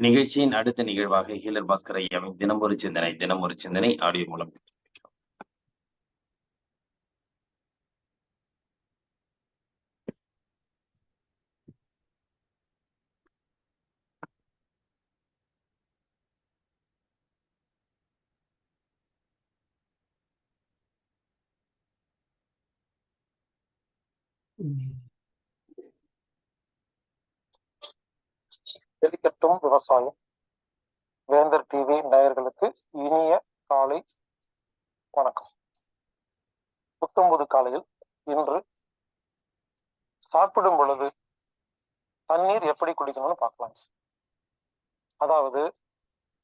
நிகழ்ச்சியின் அடுத்த நிகழ்வாக ஹீலர் பாஸ்கர் ஐயாவின் தினம் ஒரு சிந்தனை ஆடியோ மூலம் செழிக்கட்டும் விவசாயம். வேந்தர் டிவி நேயர்களுக்கு இனிய காலை வணக்கம். புத்தம்புது காலையில் இன்று சாப்பிடும் பொழுது தண்ணீர் எப்படி குடிக்கணும்னு பார்க்கலாம். அதாவது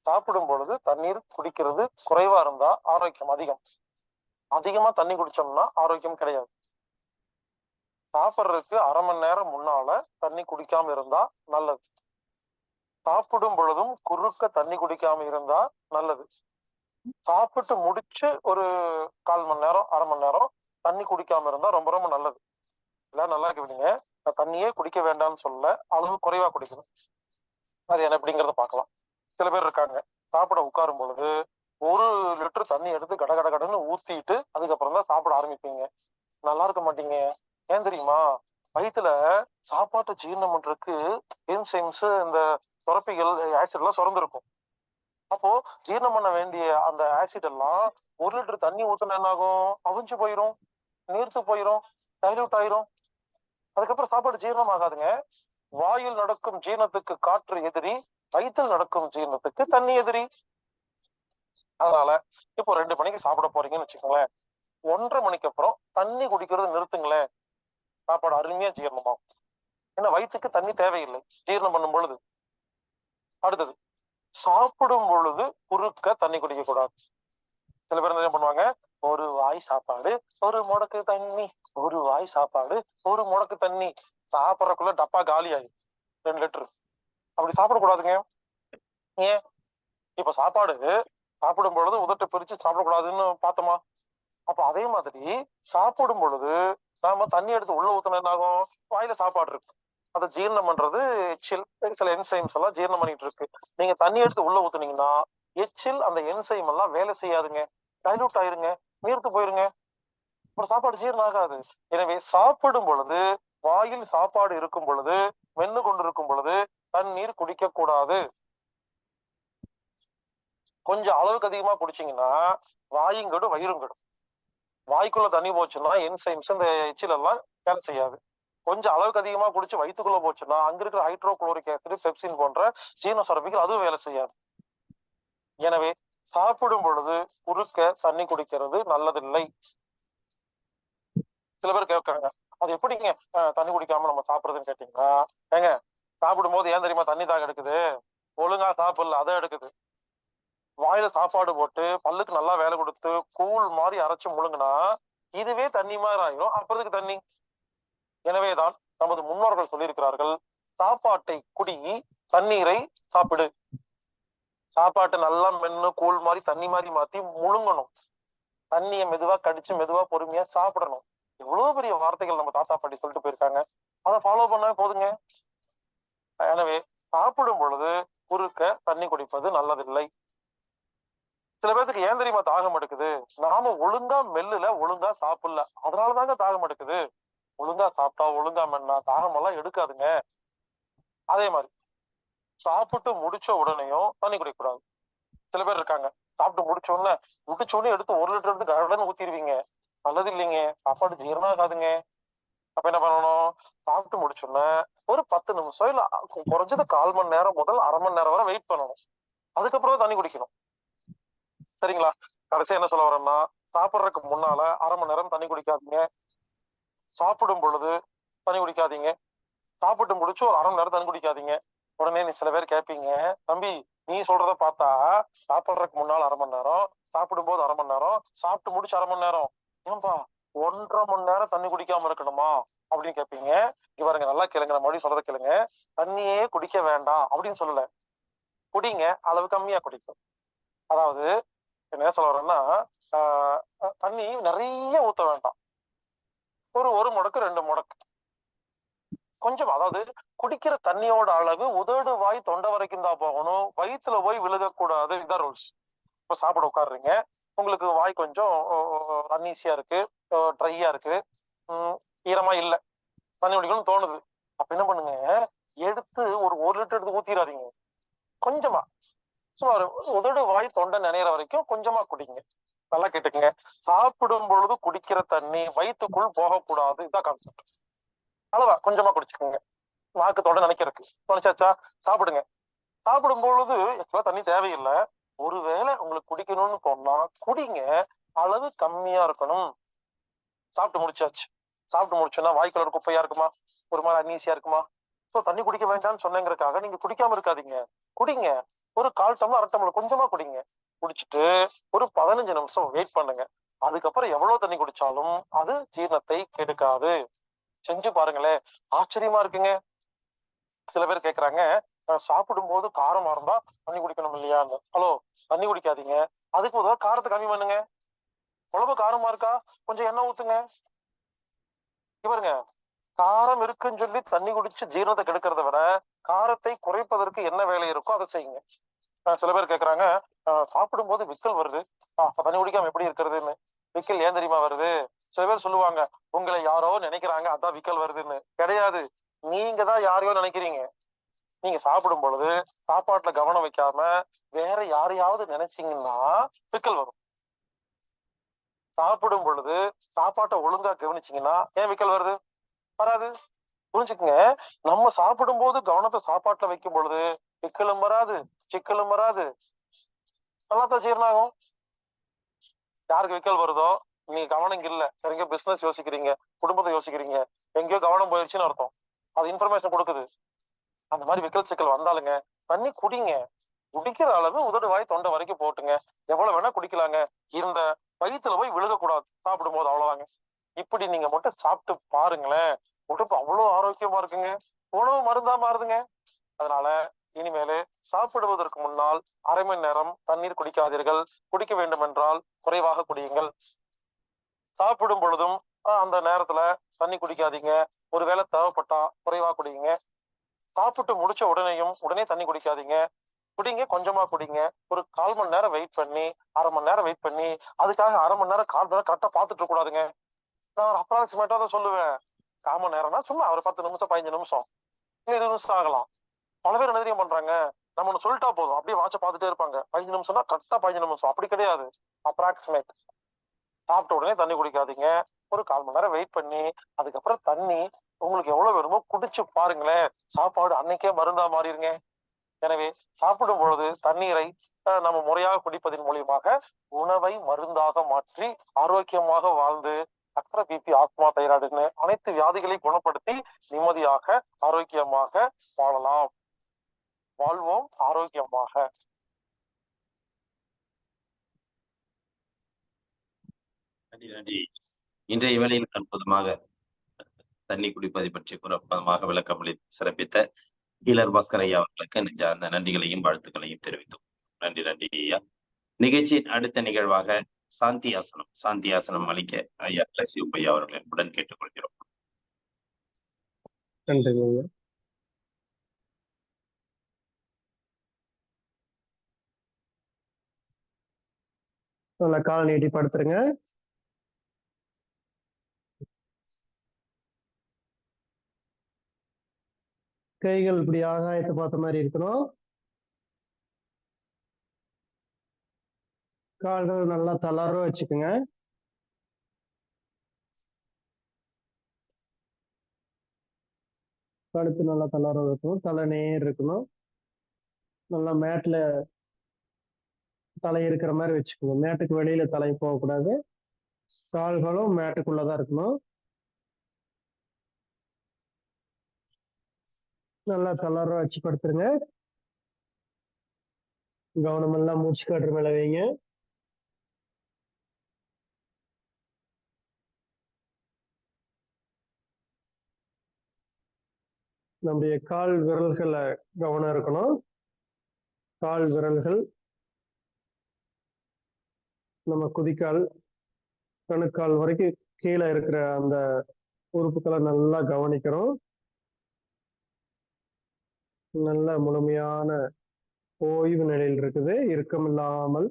சாப்பிடும் பொழுது தண்ணீர் குடிக்கிறது குறைவா இருந்தா ஆரோக்கியம் அதிகம். அதிகமா தண்ணி குடிச்சோம்னா ஆரோக்கியம் கிடையாது. சாப்பிட்றதுக்கு அரை மணி நேரம் முன்னால தண்ணி குடிக்காம இருந்தா நல்லது. சாப்பிடும் பொழுதும் குறுக்க தண்ணி குடிக்காம இருந்தா நல்லது. சாப்பிட்டு முடிச்சு ஒரு 1/4 மணி நேரம் அரை மணி நேரம் தண்ணி குடிக்காம இருந்தா ரொம்ப ரொம்ப நல்லது. எல்லாம் நல்லா கேட்டீங்க. தண்ணியே குடிக்க வேண்டாம்னு சொல்ல, அளவு குறைவா குடிக்கணும். அது என்ன எப்படிங்கிறத பார்க்கலாம். சில பேர் இருக்காங்க, சாப்பிட உட்காரும் பொழுது 1 லிட்டர் தண்ணி எடுத்து கடன்னு ஊத்திட்டு அதுக்கப்புறம் தான் சாப்பிட ஆரம்பிப்பீங்க. நல்லா இருக்க மாட்டீங்க. ஏன் தெரியுமா? வயிற்றுல சாப்பாட்டு ஜீரணம் பண்றதுக்கு என்சைம்ஸ், இந்த சுரப்பிகள், ஆசிட் எல்லாம் சுரந்திருக்கும். அப்போ ஜீரணம் பண்ண வேண்டிய அந்த ஆசிட் எல்லாம் 1 லிட்டர் தண்ணி ஊத்தின என்ன ஆகும்? அவிஞ்சு போயிரும், நீர்த்து போயிரும், டைல்யூட் ஆயிரும். அதுக்கப்புறம் சாப்பாடு ஜீரணம் ஆகாதுங்க. வாயில் நடக்கும் ஜீரணத்துக்கு காற்று எதிரி, வயிற்றில் நடக்கும் ஜீரணத்துக்கு தண்ணி எதிரி. அதனால இப்போ 2 மணிக்கு சாப்பிட போறீங்கன்னு வச்சுக்கோங்களேன். 1:30 மணிக்கு அப்புறம் தண்ணி குடிக்கிறது நிறுத்துங்களேன். சாப்பாடு அருமையா ஜீரணமாகும். ஏன்னா வயிற்றுக்கு தண்ணி தேவையில்லை ஜீரணம் பண்ணும் பொழுது. அடுத்தது, சாப்பிடும் பொழுது குறுக்க தண்ணி குடிக்க கூடாது. சில பேர் என்ன பண்ணுவாங்க, ஒரு வாய் சாப்பாடு ஒரு முடக்கு தண்ணி, ஒரு வாய் சாப்பாடு ஒரு முடக்கு தண்ணி, சாப்பிடறதுக்குள்ள டப்பா காலி ஆயிடும் 2 லிட்டர். அப்படி சாப்பிடக்கூடாதுங்க. ஏன்? இப்ப சாப்பாடு சாப்பிடும் பொழுது உதட்டை பிரிச்சு சாப்பிடக்கூடாதுன்னு பார்த்தோமா? அப்ப அதே மாதிரி சாப்பிடும் பொழுது நாம தண்ணி எடுத்து உள்ள ஊத்துனா என்ன ஆகும்? வாயில சாப்பாடு இருக்கு, அதை ஜீரணம் பண்றது எச்சில், சில என்சைம்ஸ் எல்லாம் ஜீரணம் பண்ணிட்டு இருக்கு. நீங்க தண்ணி எடுத்து உள்ள ஊத்துனீங்கன்னா எச்சில் அந்த என்சைம் எல்லாம் வேலை செய்யாதுங்க, டைலூட் ஆயிருங்க, நீர்த்து போயிருங்க, அப்புறம் சாப்பாடு ஜீரணம் ஆகாது. எனவே சாப்பிடும் பொழுது, வாயில் சாப்பாடு இருக்கும் பொழுது, மென்னு கொண்டிருக்கும் பொழுது தண்ணீர் குடிக்க கூடாது. கொஞ்சம் அளவுக்கு அதிகமா குடிச்சீங்கன்னா வாயும் கெடும் வயிறும் கெடும். வாய்க்குள்ள தண்ணி போச்சுன்னா என்சைம்ஸ் இந்த எச்சில் எல்லாம் வேலை செய்யாது. கொஞ்சம் அளவுக்கு அதிகமா குடிச்சு வயிற்றுக்குள்ள போச்சுன்னா அங்க இருக்கிற ஹைட்ரோகுளோரிக் ஆசிட், பெப்சின் போன்ற ஜீரண சுரப்பிகள் அதுவும் வேலை செய்யாது. எனவே சாப்பிடும் பொழுது குறுக்க தண்ணி குடிக்கிறது நல்லதில்லை. சில பேர் கேட்கறாங்க, அது எப்படிங்க தண்ணி குடிக்காம நம்ம சாப்பிடுறதுன்னு கேட்டீங்கன்னா, ஏங்க சாப்பிடும் போது ஏன் தெரியுமா தண்ணி தாக எடுக்குது? ஒழுங்கா சாப்பிடல அதை எடுக்குது. வாயில சாப்பாடு போட்டு பல்லுக்கு நல்லா வேலை கொடுத்து கூழ் மாதிரி அரைச்சு முழுங்கினா இதுவே தண்ணி மாதிரி ஆயிரும். அப்புறத்துக்கு தண்ணி. எனவேதான் நமது முன்னோர்கள் சொல்லியிருக்கிறார்கள், சாப்பாட்டை குடி, தண்ணீரை சாப்பிடு. சாப்பாட்டை நல்லா மென்னு கூழ் மாதிரி தண்ணி மாதிரி மாத்தி முழுங்கணும். தண்ணியை மெதுவா கடிச்சு மெதுவா பொறுமையா சாப்பிடணும். இவ்வளவு பெரிய வார்த்தைகள் நம்ம தாத்தா பாட்டி சொல்லிட்டு போயிருக்காங்க, அதை ஃபாலோ பண்ண போதுங்க. எனவே சாப்பிடும் பொழுது குறுக்க தண்ணி குடிப்பது நல்லதில்லை. சில பேருக்கு ஏன் தெரியுமா தாகம் எடுக்குது? நாம ஒழுங்கா மெல்லுல, ஒழுங்கா சாப்பிடல, அதனாலதாங்க தாகம் எடுக்குது. ஒழுங்கா சாப்பிட்டா ஒழுங்கா மென்னா தாகம் எல்லாம் எடுக்காதுங்க. அதே மாதிரி சாப்பிட்டு முடிச்ச உடனேயும் தண்ணி குடிக்கக்கூடாது. சில பேர் இருக்காங்க, சாப்பிட்டு முடிச்ச உடனே எடுத்து 1 லிட்டர் எடுத்து கடன்னு ஊத்திடுவீங்க. நல்லது இல்லைங்க, சாப்பாடு ஜீரணம் ஆகாதுங்க. அப்ப என்ன பண்ணணும்? சாப்பிட்டு முடிச்சோன்னா ஒரு 10 நிமிஷம் இல்ல குறைஞ்சது 1/4 மணி நேரம் முதல் அரை மணி நேரம் வரை வெயிட் பண்ணணும். அதுக்கப்புறம் தண்ணி குடிக்கணும். சரிங்களா? கடைசியா என்ன சொல்ல வரேன்னா, சாப்பிட்றதுக்கு முன்னால அரை மணி நேரம் தண்ணி குடிக்காதீங்க. சாப்பிடும் பொழுது தண்ணி குடிக்காதீங்க. சாப்பிட்டு முடிச்சு ஒரு அரை மணி நேரம் தண்ணி குடிக்காதீங்க. உடனே நீ சில பேர் கேட்பீங்க, தம்பி நீ சொல்றத பார்த்தா சாப்பிட்றதுக்கு முன்னால் அரை மணி நேரம், சாப்பிடும் போது அரை மணி நேரம், சாப்பிட்டு முடிச்சு அரை மணி நேரம், ஏன்பா 1.5 மணி நேரம் தண்ணி குடிக்காம இருக்கணுமா அப்படின்னு கேட்பீங்க. இவருங்க நல்லா கேளுங்க, நான் மறுபடியும் சொல்றத கேளுங்க. தண்ணியே குடிக்க வேண்டாம் அப்படின்னு சொல்லல, குடிங்க, அளவு கம்மியா குடிக்கும். அதாவது என்ன சொல்ல வரேன்னா, தண்ணி நிறைய ஊத்த வேண்டாம். ஒரு முடக்கு 2 முடக்கு கொஞ்சம், அதாவது குடிக்கிற தண்ணியோட அளவு உதடு வாய் தொண்டை வரைக்கும் தான் போகணும், வயிற்றுல போய் விழுகக்கூடாது. இதான் ரூல்ஸ். இப்ப சாப்பிட உட்காடுறீங்க, உங்களுக்கு வாய் கொஞ்சம் அன்னீசியா இருக்கு, ட்ரையா இருக்கு, ஈரமா இல்ல, தண்ணி குடிக்கணும்னு தோணுது. அப்ப என்ன பண்ணுங்க, எடுத்து ஒரு 1 லிட்டர் எடுத்து ஊத்திடாதீங்க, கொஞ்சமா சுமார் உதடு வாய் தொண்டை நினைற வரைக்கும் கொஞ்சமா குடிங்க. நல்லா கேட்டுக்குங்க, சாப்பிடும் பொழுது குடிக்கிற தண்ணி வயிற்றுக்குள் போகக்கூடாது. இதுதான் கான்செப்ட். அளவா கொஞ்சமா குடிச்சுக்கோங்க, நாக்கு தொண்டை நினைக்கிறதுக்கு. நினைச்சாச்சா சாப்பிடுங்க. சாப்பிடும் பொழுது ஆக்சுவலா தண்ணி தேவையில்லை. ஒருவேளை உங்களுக்கு குடிக்கணும்னு தோணுனா குடிங்க, அளவு கம்மியா இருக்கணும். சாப்பிட்டு முடிச்சாச்சு, சாப்பிட்டு முடிச்சோன்னா வாய்க்குள்ள குப்பையா இருக்குமா, ஒரு மாதிரி அன்னீசியா இருக்குமா? சோ தண்ணி குடிக்க வேண்டாம்னு சொன்னேங்கிறதுக்காக நீங்க குடிக்காம இருக்காதீங்க, குடிங்க. ஒரு 1/4 டம்ளர் 1/2 டம்ளர் கொஞ்சமா குடிங்க. குடிச்சிட்டு ஒரு 15 நிமிஷம் வெயிட் பண்ணுங்க. அதுக்கப்புறம் எவ்வளவு தண்ணி குடிச்சாலும் அது ஜீரணத்தை கெடுக்காது. செஞ்சு பாருங்களேன், ஆச்சரியமா இருக்குங்க. சில பேர் கேக்குறாங்க, சாப்பிடும் போது காரமா இருந்தா தண்ணி குடிக்கணும் இல்லையான்னு. ஹலோ, தண்ணி குடிக்காதீங்க, அதுக்கு உதவ காரத்தை கம்மி பண்ணுங்க. குழம்பு காரமா இருக்கா, கொஞ்சம் எண்ணெய் ஊத்துங்க. பாருங்க, காரம் இருக்குன்னு சொல்லி தண்ணி குடிச்சு ஜீரணத்தை கெடுக்கிறத விட காரத்தை குறைப்பதற்கு என்ன வேலை இருக்கோ அதை செய்யுங்க. சில பேர் கேக்குறாங்க, சாப்பிடும் போது விக்கல் வருது, தண்ணி குடிக்காம எப்படி இருக்கிறதுன்னு. விக்கல் ஏன் தெரியுமா வருது? சில பேர் சொல்லுவாங்க, உங்களை யாரோ நினைக்கிறாங்க அதான் விக்கல் வருதுன்னு. கிடையாது, நீங்க தான் யாரையோ நினைக்கிறீங்க. நீங்க சாப்பிடும் பொழுது சாப்பாட்டுல கவனம் வைக்காம வேற யாரையாவது நினைச்சீங்கன்னா விக்கல் வரும். சாப்பிடும் பொழுது சாப்பாட்டை ஒழுங்கா கவனிச்சீங்கன்னா ஏன் விக்கல் வருது? வராது. புரிஞ்சுக்குங்க, நம்ம சாப்பிடும் போது கவனத்தை சாப்பாட்டுல வைக்கும் பொழுது விக்கலும் வராது, சிக்கலும் வராது, நல்லா தான் ஜீரணம் ஆகும். யாருக்கு விக்கல் வருதோ நீங்க கவனம் இங்க இல்ல, எங்கேயோ பிசினஸ் யோசிக்கிறீங்க, குடும்பத்தை யோசிக்கிறீங்க, எங்கேயோ கவனம் போயிடுச்சுன்னு அர்த்தம். அது இன்ஃபர்மேஷன் கொடுக்குது. அந்த மாதிரி விக்கல் சிக்கல் வந்தாலுங்க தண்ணி குடிங்க. குடிக்கிற அளவு உதடு வாய் தொண்டை வரைக்கும் போட்டுங்க. எவ்வளவு வேணா குடிக்கலாங்க. இந்த வயிற்றுல போய் விழுகக்கூடாது சாப்பிடும் போது, அவ்வளவுதாங்க. இப்படி நீங்க மட்டும் சாப்பிட்டு பாருங்களேன், உடம்பு அவ்வளவு ஆரோக்கியமா இருக்குங்க. உணவு மருந்தா மாறுதுங்க. அதனால இனிமேலு சாப்பிடுவதற்கு முன்னால் அரை மணி நேரம் தண்ணீர் குடிக்காதீர்கள். குடிக்க வேண்டும் என்றால் குறைவாக குடியுங்கள். சாப்பிடும் பொழுதும் அந்த நேரத்துல தண்ணி குடிக்காதீங்க. ஒருவேளை தேவைப்பட்டா குறைவா குடிங்க. சாப்பிட்டு முடிச்ச உடனே தண்ணி குடிக்காதீங்க. குடிங்க, கொஞ்சமா குடிங்க. ஒரு 1/4 மணி நேரம் வெயிட் பண்ணி, அரை மணி நேரம் வெயிட் பண்ணி, அதுக்காக அரை மணி நேரம் 1/4 மணி நேரம் கரெக்டா பாத்துட்டு இருக்க கூடாதுங்க. நான் ஒரு அப்ராக்சிமேட்டா தான் சொல்லுவேன். 1/4 மணி நேரம்னா சும்மா ஒரு 10 நிமிஷம் 15 நிமிஷம் 20 நிமிஷம் ஆகலாம். பல பேர் என்ன தெரியும் பண்றாங்க, நம்ம ஒண்ணு சொல்லிட்டா போதும் அப்படியே வாட்ச பாத்துட்டே இருப்பாங்க. 15 நிமிஷம்னா கரெக்டா 15 நிமிஷம். அப்படி கிடையாது, அப்ராக்சிமேட். சாப்பிட்ட உடனே தண்ணி குடிக்காதீங்க. ஒரு 1/4 மணி நேரம் வெயிட் பண்ணி அதுக்கப்புறம் தண்ணி உங்களுக்கு எவ்வளவு வேணுமோ குடிச்சு பாருங்களேன். சாப்பாடு அன்னைக்கே மருந்தா மாறிடுங்க. எனவே சாப்பிடும் பொழுது தண்ணீரை நம்ம முறையாக குடிப்பதன் மூலியமாக உணவை மருந்தாக மாற்றி ஆரோக்கியமாக வாழ்ந்து சக்கரை, பிபி, ஆஸ்மா, தைராய்டுன்னு அனைத்து வியாதிகளை குணப்படுத்தி நிம்மதியாக ஆரோக்கியமாக வாழலாம். வாழ்வோம் ஆரோக்கியமாக. நன்றி நன்றி. இன்றைய வேளையில் அற்புதமாக தண்ணி குடிப்பதை பற்றி அற்புதமாக விளக்கமளி சிறப்பித்த ஹீலர் பாஸ்கர் ஐயா அவர்களுக்கு நெஞ்சார்ந்த நன்றிகளையும் வாழ்த்துக்களையும் தெரிவித்தோம். நன்றி நன்றி ஐயா. நிகழ்ச்சியின் அடுத்த நிகழ்வாக சாந்தி ஆசனம் அளிக்க ஐயா லசிவ் ஐயா அவர்களை உடன் கேட்டுக்கொள்கிறோம். நன்றிங்க. நல்லா கால் நீட்டி படுத்துருங்க. கைகள் இப்படி ஆகாயத்தை பார்த்த மாதிரி இருக்கணும். கால்கள் நல்லா தளர வச்சுக்கோங்க. கழுத்து நல்லா தளர வைக்கணும். தலை நேர் இருக்கணும். நல்லா மேட்ல தலை இருக்கிற மாதிரி வச்சுக்கணும். மேட்டுக்கு வெளியில தலை போகக்கூடாது. கால்களும் மேட்டுக்குள்ளதான் இருக்கணும். நல்லா தளர வச்சு படுத்துருங்க. கவனம் எல்லாம் மூச்சு காட்டுற மேல வைங்க. நம்முடைய கால் விரல்களை கவனம் இருக்கணும். கால் விரல்கள் நம்ம குதிக்கால் கணுக்கால் வரைக்கும் கீழே இருக்கிற அந்த உறுப்புகளை நல்லா கவனிக்கிறோம். நல்ல முழுமையான ஓய்வு நிலையில் இருக்குது. இறுக்கமில்லாமல்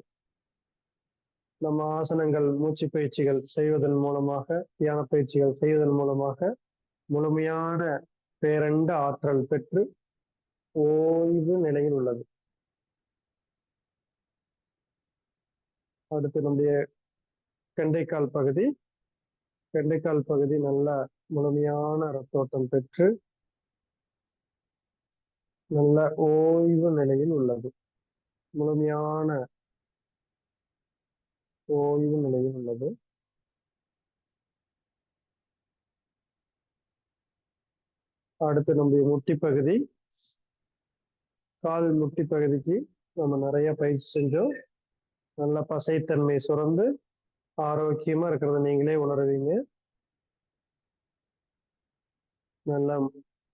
நம்ம ஆசனங்கள், மூச்சு பயிற்சிகள் செய்வதன் மூலமாக, தியான பயிற்சிகள் செய்வதன் மூலமாக முழுமையான பேரண்ட ஆற்றல் பெற்று ஓய்வு நிலையில் உள்ளது. அடுத்து நம்முடைய கெண்டைக்கால் பகுதி நல்ல முழுமையான ரத்தோட்டம் பெற்று நல்ல ஓய்வு நிலையில் உள்ளது. முழுமையான ஓய்வு நிலையில் உள்ளது. அடுத்து நம்முடைய முட்டி பகுதி, கால் முட்டி பகுதிக்கு நம்ம நிறைய பயிற்சி செஞ்சோம். நல்ல பசைத்தன்மை சுரந்து ஆரோக்கியமா இருக்கிறத நீங்களே உணர்வீங்க. நல்ல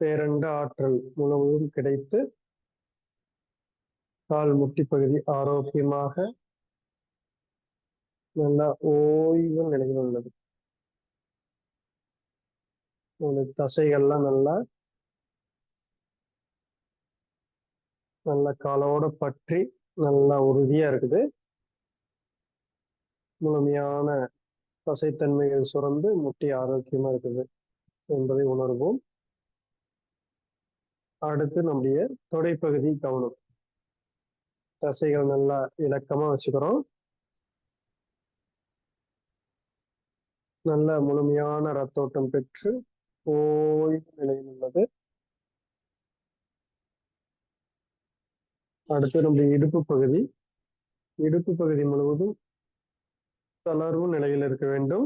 பேரண்ட ஆற்றல் முழுவதும் கிடைத்து கால் முட்டி பகுதி ஆரோக்கியமாக நல்ல ஓய்வு நிலையில் உள்ளது. தசைகள்லாம் நல்ல காலோட பற்றி நல்லா உறுதியா இருக்குது. முழுமையான தசைத்தன்மைகள் சுரந்து முட்டி ஆரோக்கியமா இருக்குது என்பதை உணர்வோம். அடுத்து நம்முடைய தொடைப்பகுதி கவனம். தசைகள் நல்லா இலக்கமா வச்சுக்கிறோம். நல்ல முழுமையான ரத்தோட்டம் பெற்று ஓய்வு நிலையில் உள்ளது. அடுத்து நம்முடைய இடுப்பு பகுதி முழுவதும் தளர்வு நிலையில் இருக்க வேண்டும்.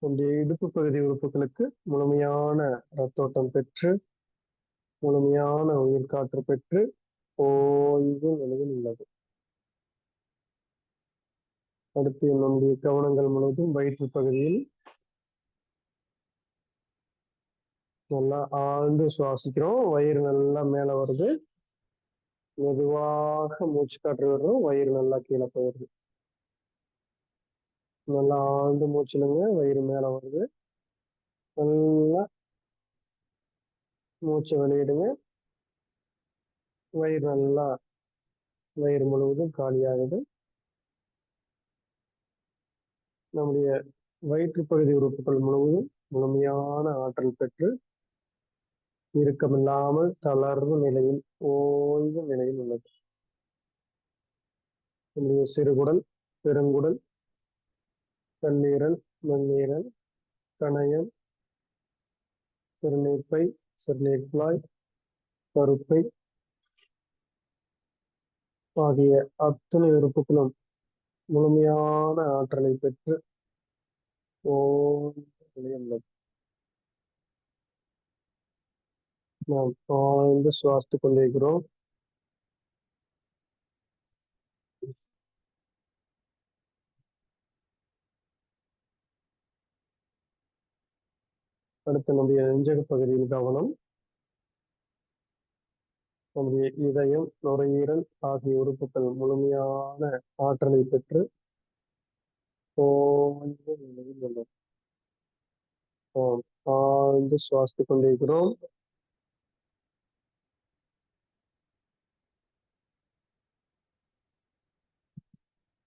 நம்முடைய இடுப்பு பகுதி உறுப்புகளுக்கு முழுமையான ரத்தோட்டம் பெற்று முழுமையான உயிர் காற்று பெற்று ஓய்வு நிலையில் உள்ளது. அடுத்து நம்முடைய கவனங்கள் முழுவதும் வயிற்று பகுதியில் நல்லா ஆழ்ந்து சுவாசிக்கிறோம். வயிறு நல்லா மேல வருது. மெதுவாக மூச்சு காற்று வரும். வயிறு நல்லா கீழே போயிருது. நல்லா ஆழ்ந்து மூச்சுலுங்க. வயிறு மேல வருது. நல்லா மூச்சை வெளியிடுங்க. வயிறு முழுவதும் காலியாகுது. நம்முடைய வயிற்று பகுதி உறுப்புகள் முழுவதும் முழுமையான ஆற்றல் பெற்று இறுக்கமில்லாமல் தளர்வு நிலையில் ஓய்வு நிலையில் உள்ளது. நம்முடைய சிறுகுடல், பெருங்குடல், கல்லீரல், மண்ணீரல், கணையம், சிறுநீர்ப்பை, சிறுநீர் குழாய், கருப்பை ஆகிய அத்தனை உறுப்புகளும் முழுமையான ஆற்றலை பெற்று ஓய்வு நிலையில் உள்ளது. நாம் ஆழ்ந்து சுவாசித்துக் கொண்டிருக்கிறோம். அடுத்து நம்முடைய நெஞ்சக பகுதியில் கவனம். நம்முடைய இதயம், நுரையீரல் ஆகிய உறுப்புகள் முழுமையான ஆற்றலை பெற்று ஓய்வு நிலையில் உள்ளது. ஆழ்ந்து சுவாசித்துக் கொண்டிருக்கிறோம்.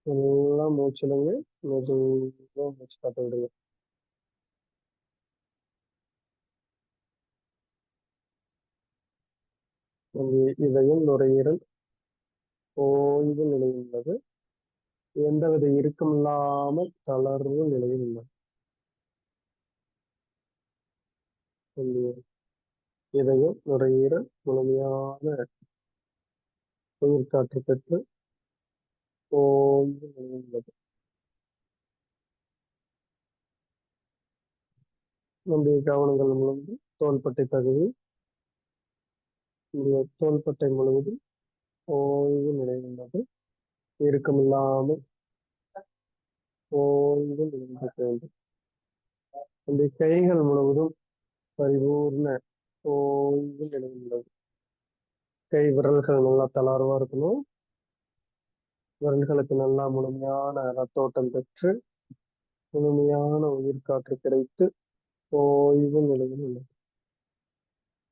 நல்லா மூச்சிடுங்க. மெதுவா மூச்சு காட்ட விடுங்க. நம்முடைய இதயம், நுரையீரல் ஓய்வு நிலையில் உள்ளது. எந்தவித இறுக்கம் இல்லாமல் தளர்வு நிலையில் உள்ளது. நம்முடைய இதயம், நுரையீரல் முழுமையான உயிர் காற்று பெற்று ஓய்வு நிலையில் உள்ளது. நம்முடைய கவனங்கள் முழுவதும் தோள்பட்டை பகுதி, நம்முடைய தோள்பட்டை முழுவதும் ஓய்வு நிலையில் உள்ளது. இறுக்கம் இல்லாமல் ஓய்வு நிலையில் இருக்க வேண்டும். நம்முடைய கைகள் முழுவதும் பரிபூர்ண ஓய்வு நிலையில் உள்ளது. கை விரல்கள் நல்லா தளர்வா இருக்கணும். விரல்களுக்கு நல்லா முழுமையான ரத்தோட்டம் பெற்று முழுமையான உயிர் காற்று கிடைத்து ஓய்வு நிலையில் உள்ளது.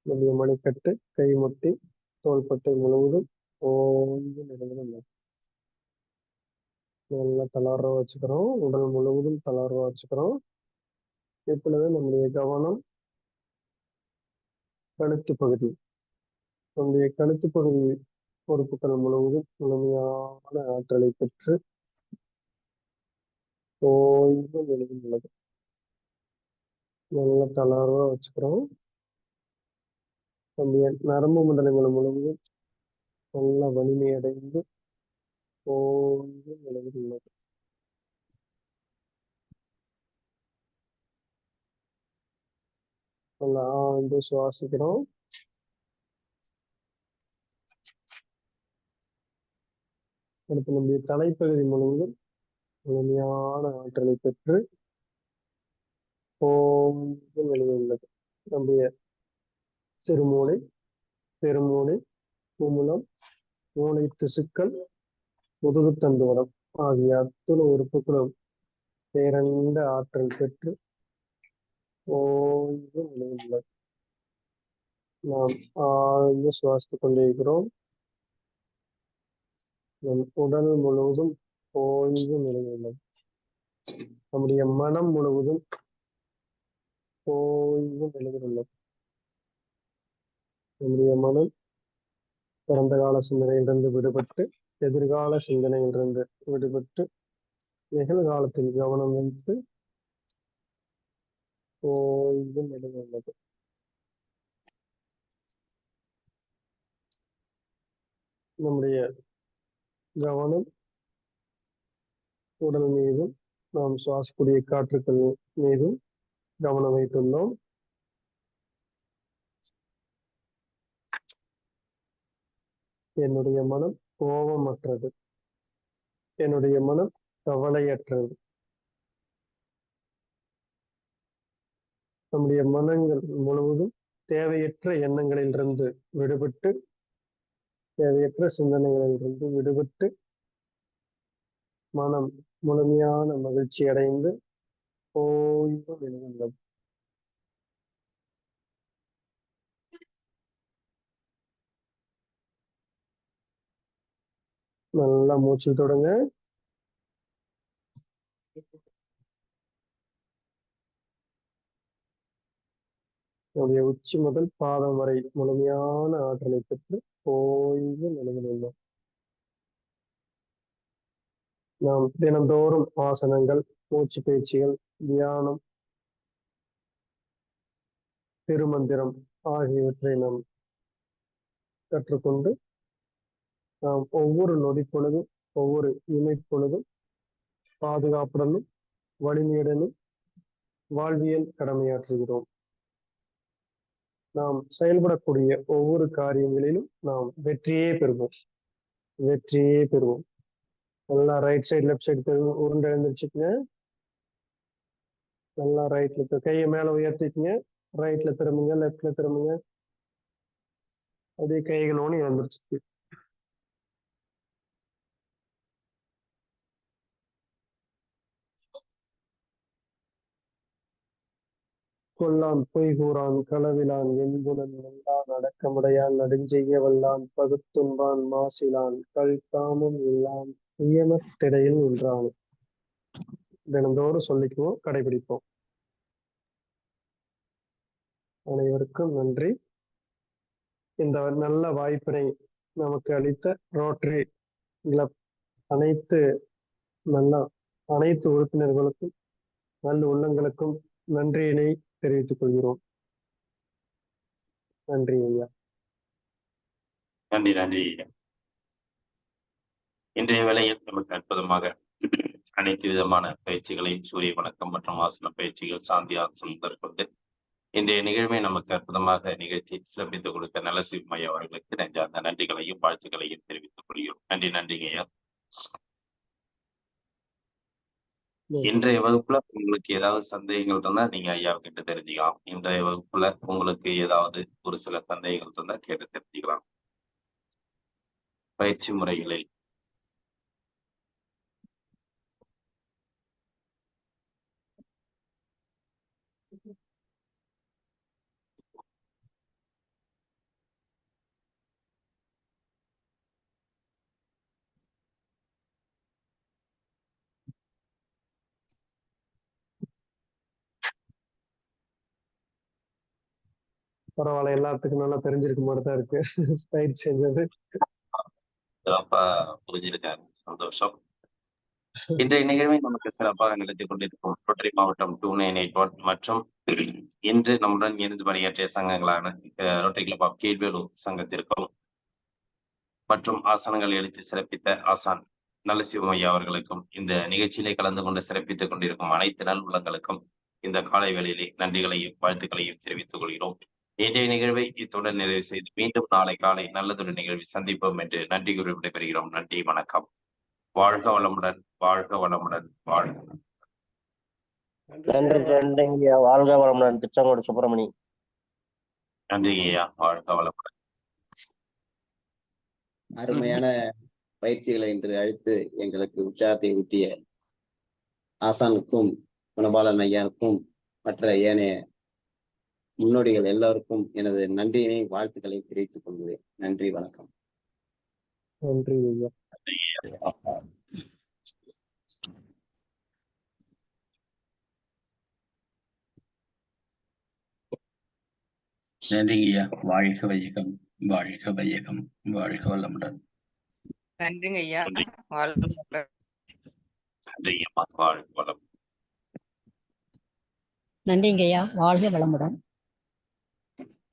நம்முடைய மணிக்கட்டு, கைமுட்டி, தோள்பட்டை முழுவதும் ஓய்வு நிலையில் உள்ளது. நல்லா தளர்வா வச்சுக்கிறோம். உடல் முழுவதும் தளர்வா வச்சுக்கிறோம். இப்பொழுது நம்முடைய கவனம் கழுத்து பகுதி. நம்முடைய கழுத்து பகுதி உறுப்புகள் முழுவதும் முழுமையான ஆற்றலை பெற்று ஓய்வு நிலையில் உள்ளது. நல்லா தளர்வா வச்சுக்கிறோம். நம்முடைய நரம்பு மண்டலங்கள் முழுவதும் நல்ல வலிமையடைந்து ஓய்வு நிலையில் உள்ளது. நல்லா ஆழ்ந்து சுவாசிக்கிறோம். அடுத்து நம்முடைய தலைப்பகுதி முழுவதும் முழுமையான ஆற்றலை பெற்று ஓய்வு நிலையில் உள்ளது. நம்முடைய சிறுமூளை, பெருமூளை, குமுளம், மூளை திசுக்கள், முதுகுத்தண்டுவடம் ஆகிய அத்துணை உறுப்புகளும் பேரண்ட ஆற்றல் பெற்று ஓய்வு நிலையில் உள்ளது. நாம் ஆழ்ந்து சுவாசித்துக் கொண்டிருக்கிறோம். நம் உடல் முழுவதும் ஓய்வு நிலையில் உள்ளது. நம்முடைய மனம் முழுவதும் ஓய்வு நிலையில் உள்ளது. நம்முடைய மனம் கடந்த கால சிந்தனையிலிருந்து விடுபட்டு எதிர்கால சிந்தனையிலிருந்து விடுபட்டு நிகழ்காலத்தில் கவனம் வைத்து ஓய்வு நிலையில் உள்ளது. நம்முடைய கவனம் உடல் மீதும் நாம் சுவாசிக்கூடிய காற்றுக்கள் மீதும் கவனம் வைத்துள்ளோம். என்னுடைய மனம் கோபமற்றது, என்னுடைய மனம் கவலையற்றது. நம்முடைய மனங்கள் முழுவதும் தேவையற்ற எண்ணங்களிலிருந்து விடுபட்டு, தேவையற்ற சிந்தனைகளிலிருந்து விடுபட்டு, மனம் முழுமையான மகிழ்ச்சி அடைந்து ஓய்வு நிலையுள்ளது. நல்லா மூச்சு தொடங்க. நம்முடைய உச்சி முதல் பாதம் வரை முழுமையான ஆற்றலை பெற்று ஓய்வு நிலையில் உள்ளோம். நாம் தினந்தோறும் ஆசனங்கள், மூச்சு பயிற்சிகள், தியானம், திருமந்திரம் ஆகியவற்றை நாம் கற்றுக்கொண்டு நாம் ஒவ்வொரு நொடி பொழுதும், ஒவ்வொரு இமைப்பொழுதும் பாதுகாப்புடனும் வலிமையுடனும் வாழ்வியல் கடமையாற்றுகிறோம். நாம் செயல்படக்கூடிய ஒவ்வொரு காரியங்களிலும் நாம் வெற்றியே பெறுவோம், வெற்றியே பெறுவோம். நல்லா ரைட் சைடு லெஃப்ட் சைடு உருண்டை எழுந்திரிச்சுக்குங்க. நல்லா ரைட்ல கையை மேல உயர்த்திக்குங்க. ரைட்ல திரும்புங்க, லெஃப்ட்ல திரும்புங்க. அப்படியே கைகள் ஓனி எழுந்திரிச்சு. கொல்லான் பொய் கூறான் களவிலான் எங்குணன் நல்லான் அடக்கமுடையான் நடுஞ்செய்ய வல்லான் பகுத்துண்பான் மாசிலான் கல்காமும் இல்லான் உயமத்திடையில் நின்றான். தினந்தோறும் சொல்லிக்குவோம், கடைபிடிப்போம். அனைவருக்கும் நன்றி. இந்த நல்ல வாய்ப்பினை நமக்கு அளித்த ரோட்டரி கிளப் அனைத்து உறுப்பினர்களுக்கும் நல்ல உள்ளங்களுக்கும் நன்றியினை தெரிவித்துக் கொள்கிறோம். நன்றி ஐயா. நன்றி நன்றி ஐயா. இன்றைய வேளையில் நமக்கு அற்புதமாக அனைத்து விதமான பயிற்சிகளையும் சூரிய வணக்கம் மற்றும் ஆசன பயிற்சிகள், சாந்தி ஆசனம் முதற்கொண்டு இன்றைய நிகழ்வை நமக்கு அற்புதமாக நிகழ்ச்சி சிறப்பித்துக் கொடுத்த நலசிவமையா அவர்களுக்கு நெஞ்சார்ந்த நன்றிகளையும் வாழ்த்துக்களையும் தெரிவித்துக் கொள்கிறோம். நன்றி நன்றிங்க ஐயா. இன்றைய வகுப்புல உங்களுக்கு ஏதாவது சந்தேகங்கள் இருந்தா நீங்க ஐயா கிட்ட தெரிஞ்சுக்கலாம். இன்றைய வகுப்புல உங்களுக்கு ஏதாவது ஒரு சில சந்தேகங்கள் இருந்தா கேட்டு தெரிஞ்சுக்கலாம். பயிற்சி முறைகளில் பரவாயில்ல, எல்லாத்துக்கும் நல்லா தெரிஞ்சிருக்க மாதிரி தான் இருக்கு பயிற்சி செஞ்சது. சிறப்பா புரிஞ்சிருக்காரு, சந்தோஷம். இன்றைய நிகழ்வை நமக்கு சிறப்பாக நடத்தி கொண்டிருக்கும் ரோட்டரி மாவட்டம் 2981 மற்றும் இன்று நம்முடன் இணைந்து பணியாற்றிய சங்கங்களான ரோட்டரி கிளப் ஆஃப் கீழ்வேலூர் சங்கத்திற்கும் மற்றும் ஆசனங்கள் எடுத்து சிறப்பித்த ஆசான் நலசிவமையா அவர்களுக்கும் இந்த நிகழ்ச்சியிலே கலந்து கொண்டு சிறப்பித்துக் கொண்டிருக்கும் அனைத்து நல் உள்ளங்களுக்கும் இந்த காலை வேளையிலே நன்றிகளையும் வாழ்த்துக்களையும் தெரிவித்துக் கொள்கிறோம். இன்றைய நிகழ்வை இத்துடன் நிறைவு செய்து மீண்டும் நாளை காலை நல்லதொரு நிகழ்வை சந்திப்போம் என்று நன்றி கூறி விடைபெறுகிறோம். நன்றி, வணக்கம். வாழ்க வளமுடன், வாழ்க வளமுடன், வாழ்க. நன்றி நன்றிங்கய்யா. வாழ்க வளமுடன். திருச்செங்கோடு சுப்பிரமணி. நன்றி ஐயா, வாழ்க வளமுடன். அருமையான பயிற்சிகளை இன்று அளித்து எங்களுக்கு உற்சாகத்தை ஊட்டிய ஆசானுக்கும் குணபாலன் ஐயாவுக்கும் மற்ற ஏனைய முன்னோடிகள் எல்லோருக்கும் எனது நன்றியினை வாழ்த்துக்களை தெரிவித்துக் கொள்கிறேன். நன்றி, வணக்கம். நன்றி ஐயா. நன்றி ஐயா. வாழ்க வையகம், வாழ்க வையகம், வாழ்க வளமுடன். நன்றிங்க ஐயா. நன்றி. வாழ்க நன்றி அம்மா, வாழ்க வளம். நன்றிங்க ஐயா. வாழ்க வளமுடன்.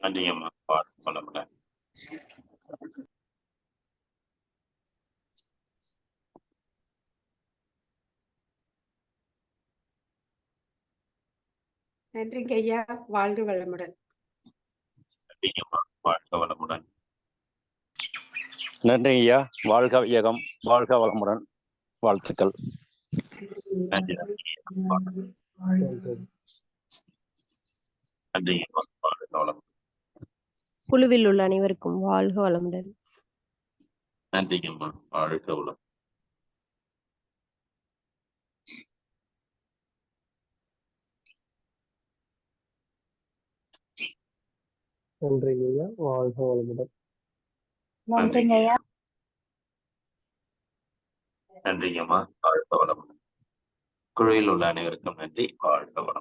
நன்றி அம்மா, வாழ்க வளமுடன். நன்றிங்க ஐயா, வாழ்க வளமுடன். நன்றிங்கம்மா, வாழ்க வளமுடன். நன்றி ஐயா, வாழ்க வையகம், வாழ்க வளமுடன், வாழ்த்துக்கள். நன்றி. நன்றிங்கம்மா, வாழ்க வளமுடன். குழுவில் உள்ள அனைவருக்கும் வாழ்க வளமுடன். நன்றிங்கம்மா, வாழ்க வளமுடன். நன்றிங்க ஐயா, வாழ்க வளமுடன். நன்றிங்க ஐயா. நன்றிங்கம்மா, வாழ்க வளமுடன். குழுவில் உள்ள அனைவருக்கும் நன்றி, வாழ்க வளமுடன்.